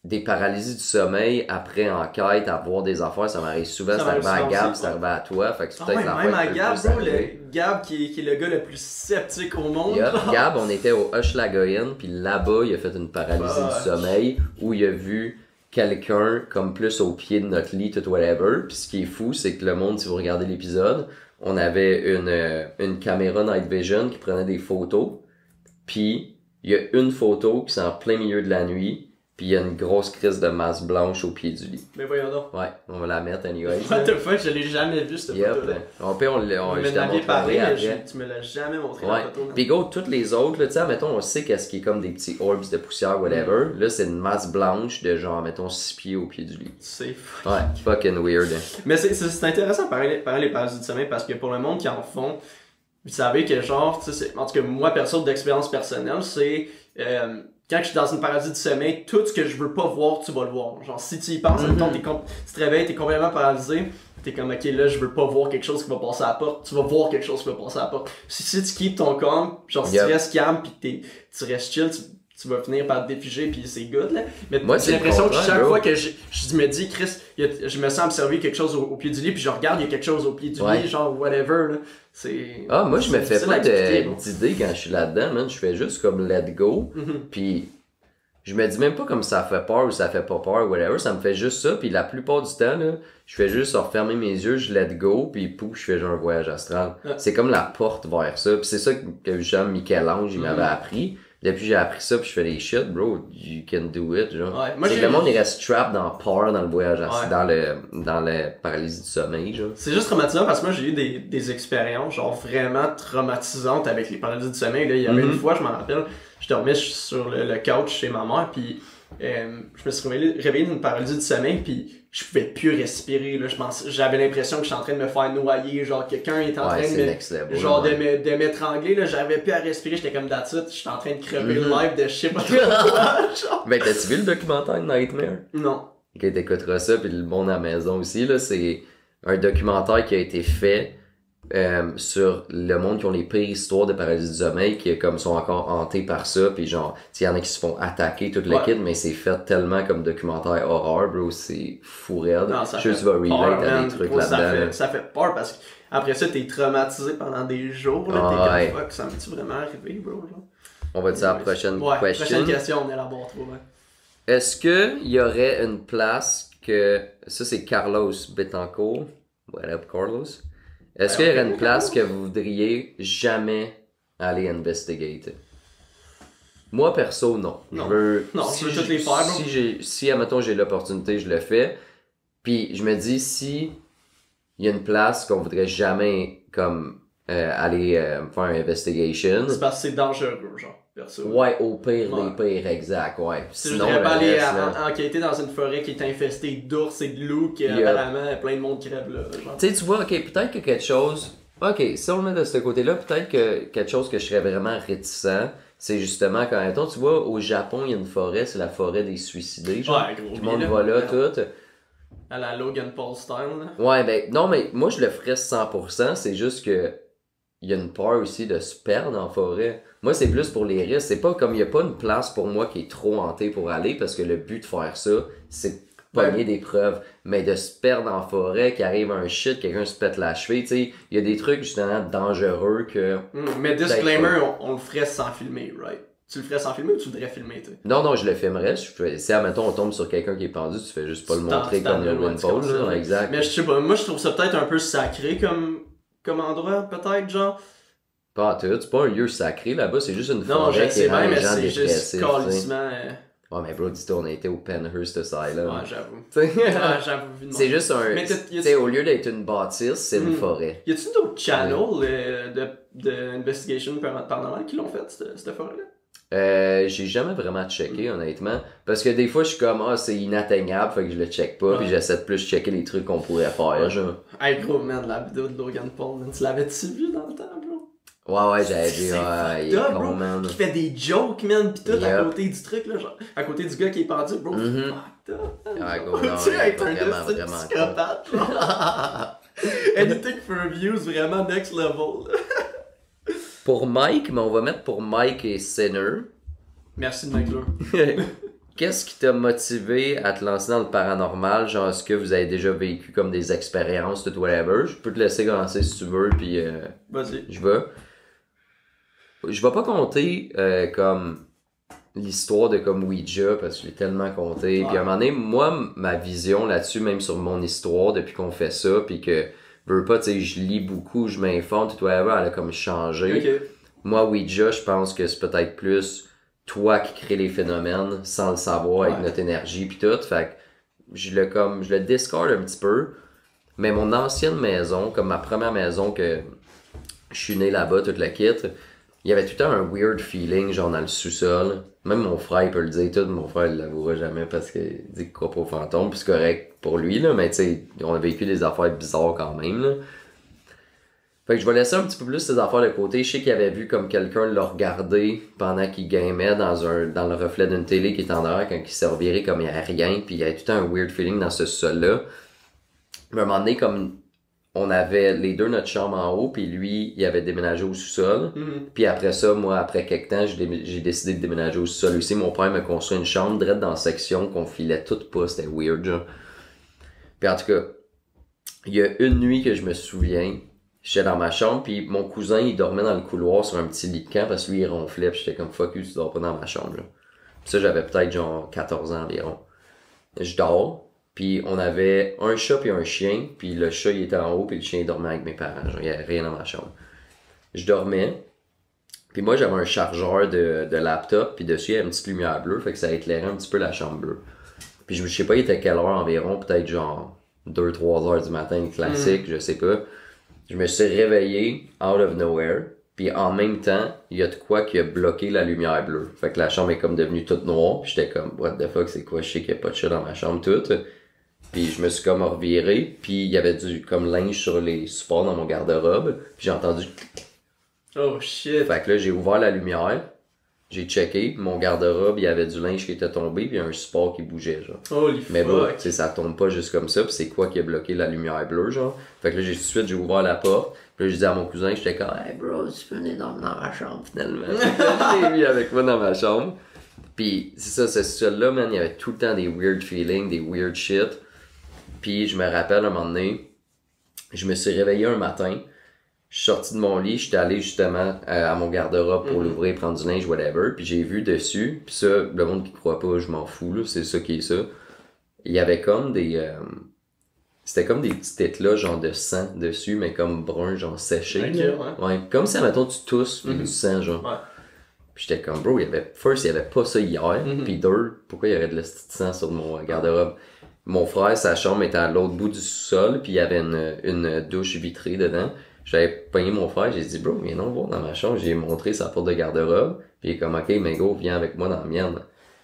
S1: des paralysies du sommeil après enquête, à voir des affaires, ça m'arrive souvent,
S2: Ça
S1: c'est arrivé à
S2: m'arrive
S1: Gab,
S2: souvent
S1: c'est
S2: aussi,
S1: arrivé à toi, fait que c'est
S2: Ah
S1: peut-être
S2: ouais,
S1: l'affaire
S2: même à
S1: qui peut
S2: Gab,
S1: plus
S2: bro,
S1: arriver.
S2: Gab qui est le gars le plus sceptique au monde.
S1: Yup,
S2: genre.
S1: Gab, on était au Hochelagoyen, puis là-bas, il a fait une paralysie
S2: Fuck.
S1: du sommeil où il a vu quelqu'un comme plus au pied de notre lit, tout whatever. Puis ce qui est fou, c'est que le monde, si vous regardez l'épisode, on avait une caméra night vision qui prenait des photos. Puis il y a une photo qui c'est en plein milieu de la nuit. Puis il y a une grosse crise de masse blanche au pied du lit.
S2: Mais voyons donc.
S1: Ouais, on va la mettre anyway.
S2: What the fuck, je l'ai jamais vu cette
S1: Yep.
S2: photo-là.
S1: On peut, on
S2: On
S1: je te
S2: m'en avais parlé,
S1: montrerai
S2: mais
S1: après.
S2: tu me l'as jamais montré
S1: Ouais.
S2: la photo. non.
S1: Pis go, toutes les autres, là, tu sais, mettons, on sait qu'est-ce qui est comme des petits orbs de poussière, whatever. Là, c'est une masse blanche de genre, mettons, 6 pieds au pied du lit.
S2: C'est fou.
S1: Ouais, fucking weird.
S2: Mais c'est intéressant de parler les paralysies du sommeil parce que pour le monde qui en font, vous savez que genre, tu sais, en tout cas, moi, perso, d'expérience personnelle, c'est quand je suis dans une paralysie du sommeil, tout ce que je veux pas voir, tu vas le voir. Genre, si tu y penses, mettons, tu te réveilles, t'es complètement paralysé, t'es comme, ok, là, je veux pas voir quelque chose qui va passer à la porte, tu vas voir quelque chose qui va passer à la porte. Si tu keeps ton calme, genre, si tu restes calme pis tu restes chill, tu vas finir par te défiger pis c'est good, là. Mais
S1: Moi,
S2: j'ai
S1: c'est le
S2: l'impression que
S1: contraire,
S2: chaque
S1: bro.
S2: fois que je me dis, Chris, je me sens observer quelque chose au pied du lit, puis je regarde, il y a quelque chose au pied du
S1: Ouais.
S2: lit, genre, whatever, là. C'est...
S1: Ah, moi, je me
S2: c'est
S1: fais
S2: difficile
S1: pas
S2: à expliquer, bro.
S1: d'idées quand je suis là-dedans, man. Je fais juste comme let go. Puis je me dis même pas comme ça fait peur ou ça fait pas peur, whatever. Ça me fait juste ça. Puis la plupart du temps, là, je fais juste refermer mes yeux, je let go, puis pouf, je fais genre un voyage astral.
S2: Ouais.
S1: C'est comme la porte vers ça. Puis c'est ça que Jean Michel-Ange, il m'avait appris. Depuis j'ai appris ça, puis je fais des shit, bro, you can do it, genre.
S2: Ouais, moi,
S1: C'est que
S2: j'ai-
S1: le monde, il reste trap dans peur, dans le voyage astral,
S2: Ouais.
S1: dans le paralysie du sommeil, genre.
S2: C'est juste traumatisant parce que moi j'ai eu des expériences genre vraiment traumatisantes avec les paralysies du sommeil. Là. Il y avait une fois, je m'en rappelle, je dormais sur le couch chez ma mère puis je me suis réveillé d'une paralysie du sommeil puis je pouvais plus respirer. Là. J'avais l'impression que j'étais en train de me faire noyer, genre quelqu'un était en
S1: Ouais,
S2: train
S1: c'est
S2: de
S1: next level,
S2: genre
S1: ouais.
S2: de m'étrangler, là. J'avais plus à respirer, j'étais comme that's it, j'étais en train de crever le live de je sais pas trop quoi, genre.
S1: Ben, t'as-tu vu le documentaire Nightmare?
S2: Non.
S1: Ok, t'écouteras ça, puis le monde à la maison aussi, là, c'est un documentaire qui a été fait sur le monde qui ont les pires histoires de paralysie du sommeil, qui comme sont encore hantés par ça, puis genre, il y en a qui se font attaquer toute
S2: Ouais.
S1: l'équipe, mais c'est fait tellement comme documentaire horreur, bro, c'est fou raide.
S2: Non, ça
S1: Je sais que
S2: fait
S1: tu vas relate
S2: peur,
S1: à
S2: man.
S1: des trucs
S2: Gros,
S1: là-dedans. là.
S2: ça fait peur parce que après ça, t'es traumatisé pendant des jours. Là,
S1: Ah,
S2: t'es
S1: ouais.
S2: comme fuck, ça m'est-tu vraiment arrivé, bro? Genre?
S1: On va dire à la prochaine
S2: Ouais,
S1: question.
S2: prochaine question, on est là-bas trop. Ouais.
S1: Est-ce que il y aurait une place que... Ça, c'est Carlos Betancourt. What up, Carlos? Est-ce qu'il y aurait une place que vous voudriez jamais aller investigate? Moi, perso, non.
S2: Non.
S1: Je veux...
S2: Non, je veux toutes les faire, bro.
S1: Si, admettons, j'ai l'opportunité, je le fais. Puis, je me dis, si il y a une place qu'on voudrait jamais, comme, aller faire une investigation...
S2: C'est parce que c'est dangereux, genre, perso.
S1: Ouais, au pire
S2: Ouais.
S1: des pires, exact, ouais.
S2: Si je
S1: Sinon,
S2: voudrais
S1: le
S2: pas aller
S1: reste, là-
S2: enquêter dans une forêt qui est infestée d'ours et de loups, que
S1: Yep.
S2: apparemment plein de monde crève là. Genre.
S1: Tu sais, tu vois, ok, peut-être que quelque chose. Ok, si on le met de ce côté-là, peut-être que quelque chose que je serais vraiment réticent, c'est justement quand même. Tu vois, au Japon, il y a une forêt, c'est la forêt des suicidés. Genre.
S2: Ouais, gros.
S1: Tout le monde va là, tout.
S2: À la Logan Paul style, là.
S1: Ouais, ben, non, mais moi, je le ferais 100%, c'est juste que. Il y a une peur aussi de se perdre en forêt. Moi, c'est plus pour les risques. C'est pas comme il y a pas une place pour moi qui est trop hantée pour aller, parce que le but de faire ça, c'est de pogner des preuves. Mais de se perdre en forêt, qu'il arrive un shit, quelqu'un se pète la cheville, tu sais, il y a des trucs justement dangereux que...
S2: Mais disclaimer, on le ferait sans filmer, right? Tu le ferais sans filmer ou tu voudrais filmer, tu sais?
S1: Non, je le filmerais. Si, admettons, on tombe sur quelqu'un qui est pendu, tu fais juste pas le montrer comme le Logan Paul, là, exact.
S2: Mais je sais pas, moi je trouve ça peut-être un peu sacré comme endroit, peut-être, genre.
S1: Pas en tout, c'est pas un lieu sacré là-bas, c'est juste une
S2: Non,
S1: forêt
S2: je
S1: qui
S2: sais
S1: rend
S2: bien,
S1: les
S2: mais
S1: gens
S2: c'est juste
S1: dépressifs, tu sais.
S2: calissement.
S1: Ouais, mais bro, dis-toi, on a été au Penhurst Asylum.
S2: Ouais, j'avoue.
S1: T'sais,
S2: Ouais, j'avoue. vu de
S1: c'est
S2: même.
S1: juste un.
S2: Mais
S1: Tu sais, au lieu d'être une bâtisse, c'est une forêt.
S2: Y a-tu d'autres channels d'investigation paranormale qui l'ont fait, cette forêt-là?
S1: J'ai jamais vraiment checké, honnêtement. Parce que des fois, je suis comme, c'est inatteignable, fait que je le check pas, puis j'essaie de plus checker les trucs qu'on pourrait faire, genre.
S2: Hey, gros, man, la vidéo de Logan Paul, man, tu l'avais-tu vu dans le temps, bro?
S1: Ouais, j'avais vu,
S2: C'est
S1: il est
S2: fucked up,
S1: con,
S2: bro.
S1: man.
S2: Qui fait des jokes, man, pis tout à
S1: Yep.
S2: côté du truc, là, genre, à côté du gars qui est pendu, bro.
S1: Mhm.
S2: Fucked up, man.
S1: Ah, gros, non,
S2: Tu sais,
S1: il est
S2: être un
S1: vraiment,
S2: destin
S1: vraiment
S2: psychopathe, genre. Anything for views, vraiment next level, là.
S1: Pour Mike, mais on va mettre pour Mike et Sinner.
S2: Merci de m'inclure.
S1: Qu'est-ce qui t'a motivé à te lancer dans le paranormal? Genre, est-ce que vous avez déjà vécu comme des expériences, tout whatever? Je peux te laisser commencer si tu veux, puis
S2: Vas-y.
S1: je vais pas compter comme l'histoire de comme Ouija, parce que je l'ai tellement compté. Puis à un moment donné, moi, ma vision là-dessus, même sur mon histoire, depuis qu'on fait ça, puis que, veux pas, tu sais, je lis beaucoup, je m'informe, tout whatever, elle a comme changé.
S2: Ok.
S1: Moi, Ouija, je pense que c'est peut-être plus toi qui crée les phénomènes sans le savoir avec notre énergie pis tout. Fait que je le discorde un petit peu. Mais mon ancienne maison, comme ma première maison que je suis né là-bas, toute la kit, il y avait tout le temps un weird feeling, genre dans le sous-sol. Même mon frère, il peut le dire tout. Mon frère, il l'avouera jamais parce qu'il dit qu'il croit pas aux fantômes. Puis c'est correct pour lui, là. Mais tu sais, on a vécu des affaires bizarres quand même, là. Fait que je vais laisser un petit peu plus ces affaires de côté. Je sais qu'il avait vu comme quelqu'un le regarder pendant qu'il gamait dans le reflet d'une télé qui est en arrière quand il s'est reviré comme il n'y avait rien. Puis il y avait tout le temps un weird feeling dans ce sol-là. Mais à un moment donné, comme on avait les deux notre chambre en haut, puis lui, il avait déménagé au sous-sol. Puis après ça, moi, après quelques temps, j'ai décidé de déménager au sous-sol aussi. Mon père m'a construit une chambre direct dans la section qu'on filait toute pas. C'était weird, genre. Puis en tout cas, il y a une nuit que je me souviens. J'étais dans ma chambre, puis mon cousin, il dormait dans le couloir sur un petit lit de camp parce que lui, il ronflait, puis j'étais comme fuck you, tu dors pas dans ma chambre, là. Puis ça, j'avais peut-être genre 14 ans environ. Je dors, puis on avait un chat et un chien, puis le chat, il était en haut, puis le chien, il dormait avec mes parents, genre, il y avait rien dans ma chambre. Je dormais, puis moi, j'avais un chargeur de laptop, puis dessus, il y avait une petite lumière bleue, fait que ça éclairait un petit peu la chambre bleue. Puis je sais pas, il était quelle heure environ, peut-être genre 2-3 heures du matin, classique, je sais pas. Je me suis réveillé out of nowhere, puis en même temps, il y a de quoi qui a bloqué la lumière bleue. Fait que la chambre est comme devenue toute noire, puis j'étais comme what the fuck, c'est quoi, je sais qu'il y a pas de chat dans ma chambre toute. Puis je me suis comme reviré, puis il y avait du comme linge sur les supports dans mon garde-robe, puis j'ai entendu
S2: Oh shit.
S1: fait que là j'ai ouvert la lumière, j'ai checké, mon garde-robe, il y avait du linge qui était tombé, puis un support qui bougeait, genre.
S2: Holy
S1: Mais bon,
S2: fuck.
S1: tu sais, ça tombe pas juste comme ça, pis c'est quoi qui a bloqué la lumière bleue, genre. Fait que là, tout de suite, j'ai ouvert la porte, pis là, j'ai dit à mon cousin, j'étais comme, hey bro, tu peux venir dormir dans ma chambre, finalement. Je l'ai mis avec moi dans ma chambre. Pis c'est ça, ce studio-là, man, il y avait tout le temps des weird feelings, des weird shit. Pis je me rappelle, un moment donné, je me suis réveillé un matin, je suis sorti de mon lit, j'étais allé justement à mon garde-robe pour l'ouvrir, prendre du linge, whatever, puis j'ai vu dessus, puis ça, le monde qui croit pas, je m'en fous, là, c'est ça qui est ça. Il y avait comme des... c'était comme des petits éclats, genre de sang dessus, mais comme brun, genre séché.
S2: Ok,
S1: là. Ouais, comme si, admettons, tu tousses, puis du sang, genre.
S2: Ouais.
S1: Puis j'étais comme, bro, il y avait pas ça hier, puis deux, pourquoi il y aurait de la petite sang sur mon garde-robe? Mon frère, sa chambre était à l'autre bout du sous-sol, puis il y avait une douche vitrée dedans. J'avais pogné mon frère, j'ai dit, bro, viens donc voir dans ma chambre. J'ai montré sa porte de garde-robe. Puis il est comme, ok, mais go, viens avec moi dans la mienne.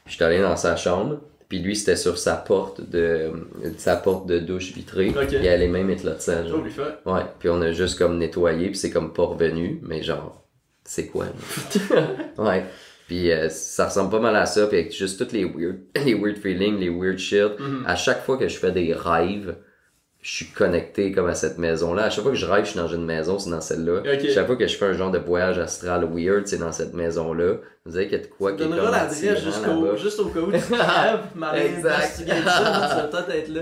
S1: J'étais allé dans sa chambre. Puis lui, c'était sur sa porte de douche vitrée.
S2: Ok.
S1: Puis il y avait les mêmes éclats de sang, genre.
S2: Holy fuck.
S1: Ouais. Puis on a juste comme nettoyé, puis c'est comme pas revenu. Mais genre, c'est quoi, là? Ouais. Puis ça ressemble pas mal à ça. Puis avec juste toutes les weird feelings, les weird shit. À chaque fois que je fais des rêves, je suis connecté comme à cette maison-là. À chaque fois que je rêve, je suis dans une maison, c'est dans celle-là.
S2: Ok.
S1: Chaque fois que je fais un genre de voyage astral weird, c'est dans cette maison-là. Vous savez qu'il y a de quoi
S2: Tu
S1: qui est comme
S2: donneras l'adresse
S1: attirant là-bas.
S2: juste au cas où tu rêves, m'aller
S1: Exact.
S2: investiguer ça, tu vas peut-être être là.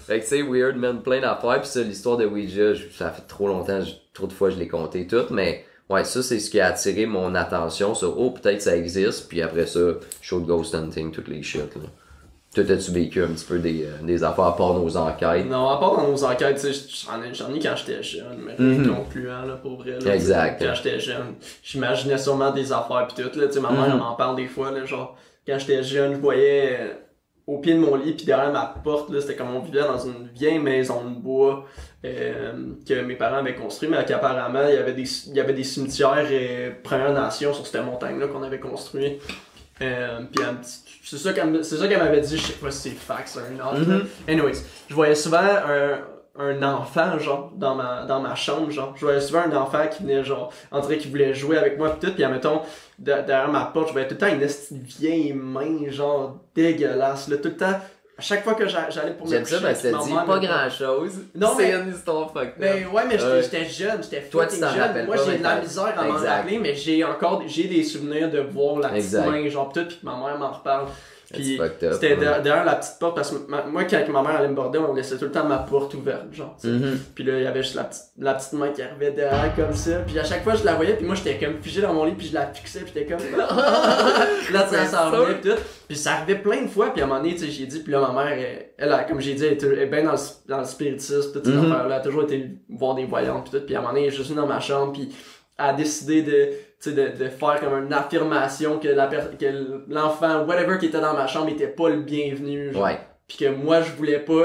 S1: Fait que c'est weird, man, plein d'affaires. Puis ça, l'histoire de Ouija, ça fait trop longtemps, trop de fois je l'ai compté toutes, mais ouais, ça c'est ce qui a attiré mon attention sur oh peut-être ça existe, puis après ça, show de ghost hunting, toutes les shit là. Toi, as-tu vécu un petit peu des affaires à part nos enquêtes?
S2: Non, à part dans nos enquêtes, tu sais, j'en ai quand j'étais jeune, mais rien concluant, là, pour vrai. Là,
S1: exact.
S2: Quand j'étais jeune, j'imaginais sûrement des affaires pis tout, là, tu sais, ma mère, elle m'en parle des fois, là, genre, quand j'étais jeune, je voyais au pied de mon lit, puis derrière ma porte, là, c'était comme on vivait dans une vieille maison de bois que mes parents avaient construit, mais qu'apparemment, il y avait des cimetières Premières Nations sur cette montagne-là qu'on avait construit. Puis c'est ça qu'elle m'avait dit, je sais pas si c'est fax ou un autre. Anyways, je voyais souvent un enfant, genre, dans ma chambre, genre. Je voyais souvent un enfant qui venait, genre, entrer, qui voulait jouer avec moi, pis tout, pis admettons, derrière ma porte, je voyais tout le temps une vieille main, genre, dégueulasse, là, tout le temps. À chaque fois que j'allais pour me coucher,
S1: j'aime ça parce que ça dit pas grand chose.
S2: Non,
S1: c'est une histoire fucked up.
S2: Mais ouais, mais j'étais jeune, j'étais
S1: toi, tu t'en
S2: jeune.
S1: rappelles
S2: moi,
S1: pas,
S2: j'ai de la misère à m'en rappeler, mais j'ai des souvenirs de voir la petite main, genre, tout, pis que ma mère m'en reparle. Puis c'était derrière la petite porte, parce que moi, quand ma mère allait me border, on laissait tout le temps ma porte ouverte, genre, tu sais. Puis là, il y avait juste la petite main qui arrivait derrière, comme ça. Puis à chaque fois, je la voyais, puis moi, j'étais comme figé dans mon lit, puis je la fixais, puis j'étais comme... là, ça s'en venait, puis tout. Puis ça arrivait plein de fois, puis à un moment donné, tu sais, j'ai dit, puis là, ma mère, elle comme j'ai dit, elle est bien dans le spiritisme, toutes ces affaires-là. Elle a toujours été voir des voyantes, puis tout. Puis à un moment donné, elle est juste venue dans ma chambre, puis elle a décidé de faire comme une affirmation que l'enfant, whatever qui était dans ma chambre, était pas le bienvenu, genre.
S1: Ouais.
S2: Pis que moi, je voulais pas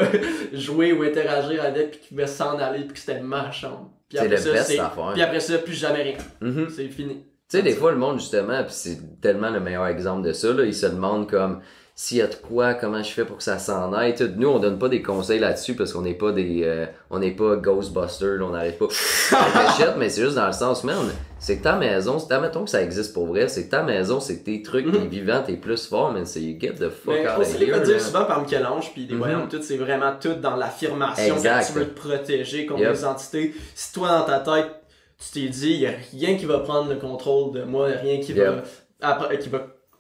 S2: jouer ou interagir avec, pis qu'il pouvait s'en aller, pis que c'était ma chambre. Puis
S1: c'est
S2: après
S1: le
S2: ça,
S1: best affaire.
S2: Puis après ça, plus jamais rien. C'est fini.
S1: Tu sais, des fois, le monde, justement, pis c'est tellement le meilleur exemple de ça, là, il se demande comme, s'il y a de quoi, comment je fais pour que ça s'en aille. T'sais, nous, on donne pas des conseils là-dessus parce qu'on n'est pas on n'est pas Ghostbusters, là, on n'arrive pas à mais c'est juste dans le sens, man, c'est que ta maison, mettons que ça existe pour vrai, c'est que ta maison, c'est tes trucs, t'es vivant, t'es plus fort, mais c'est get the fuck out of here.
S2: On se dire souvent par Michel-Ange pis des voyants, tout, c'est vraiment tout dans l'affirmation que tu veux te protéger contre les entités. Si toi, dans ta tête, tu t'es dit, y a rien qui va prendre le contrôle de moi, rien qui va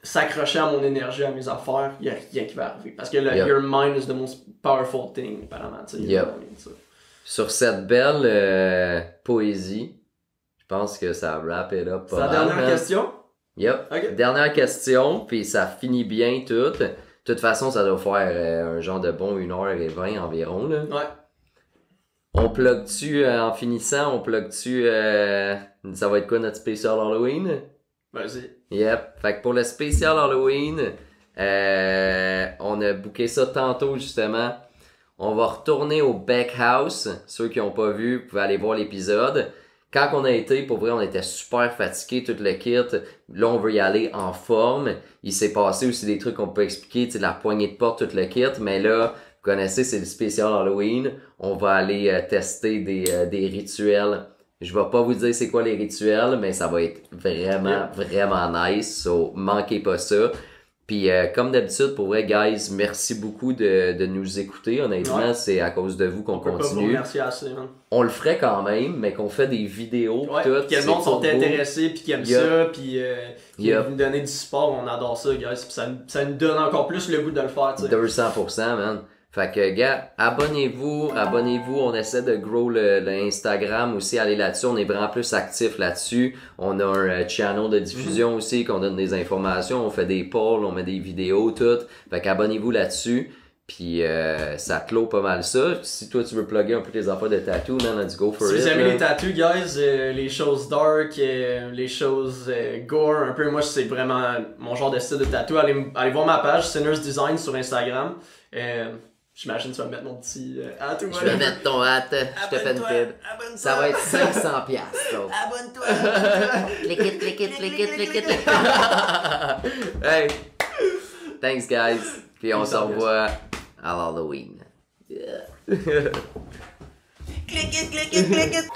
S2: s'accrocher à mon énergie, à mes affaires, il y a rien qui va arriver. Parce que your mind is the most powerful thing, apparemment.
S1: Sur cette belle poésie, je pense que ça wrap it up.
S2: C'est la dernière question?
S1: Yep. Okay. Dernière question, puis ça finit bien tout. De toute façon, ça doit faire un genre de bon 1h20 environ. Là.
S2: Ouais.
S1: On plug-tu, en finissant, ça va être quoi notre spécial Halloween?
S2: Vas-y.
S1: Yep. Fait que pour le spécial Halloween, on a booké ça tantôt justement. On va retourner au Beck House. Ceux qui n'ont pas vu, vous pouvez aller voir l'épisode. Quand on a été, pour vrai, on était super fatigués, tout le kit. Là, on veut y aller en forme. Il s'est passé aussi des trucs qu'on peut expliquer, tu sais, la poignée de porte, tout le kit. Mais là, vous connaissez, c'est le spécial Halloween. On va aller tester des rituels. Je vais pas vous dire c'est quoi les rituels, mais ça va être vraiment nice. So, manquez pas ça. Puis comme d'habitude, pour vrai, guys, merci beaucoup de nous écouter. Honnêtement, c'est à cause de vous qu'on continue.
S2: Pas vous remercier assez, man.
S1: On le ferait quand même, mais qu'on fait des vidéos, tout.
S2: Puis que le monde sont intéressés, puis qui aiment ça, puis qui nous donner du support, on adore ça, guys. Puis ça nous donne encore plus le goût de le faire, tu sais.
S1: 200%, man. Fait que, gars, abonnez-vous, on essaie de grow le Instagram aussi, allez là-dessus, on est vraiment plus actifs là-dessus, on a un channel de diffusion aussi, qu'on donne des informations, on fait des polls, on met des vidéos, tout, fait qu'abonnez-vous là-dessus, puis ça clôt pas mal ça. Si toi tu veux plugger un peu tes affaires de tattoo, man, let's go for it.
S2: Si vous aimez les tattoos, guys, les choses dark, les choses gore, un peu, moi c'est vraiment mon genre de style de tattoo, allez voir ma page, Sinners Design sur Instagram. J'imagine que tu vas mettre mon petit hat ou
S1: je vais mettre ton hat, je te fais une pub. Ça va être 500$.
S2: Abonne-toi!
S6: Click it.
S1: Hey! Thanks, guys. Puis on se revoit à Halloween. Yeah.
S6: Click it.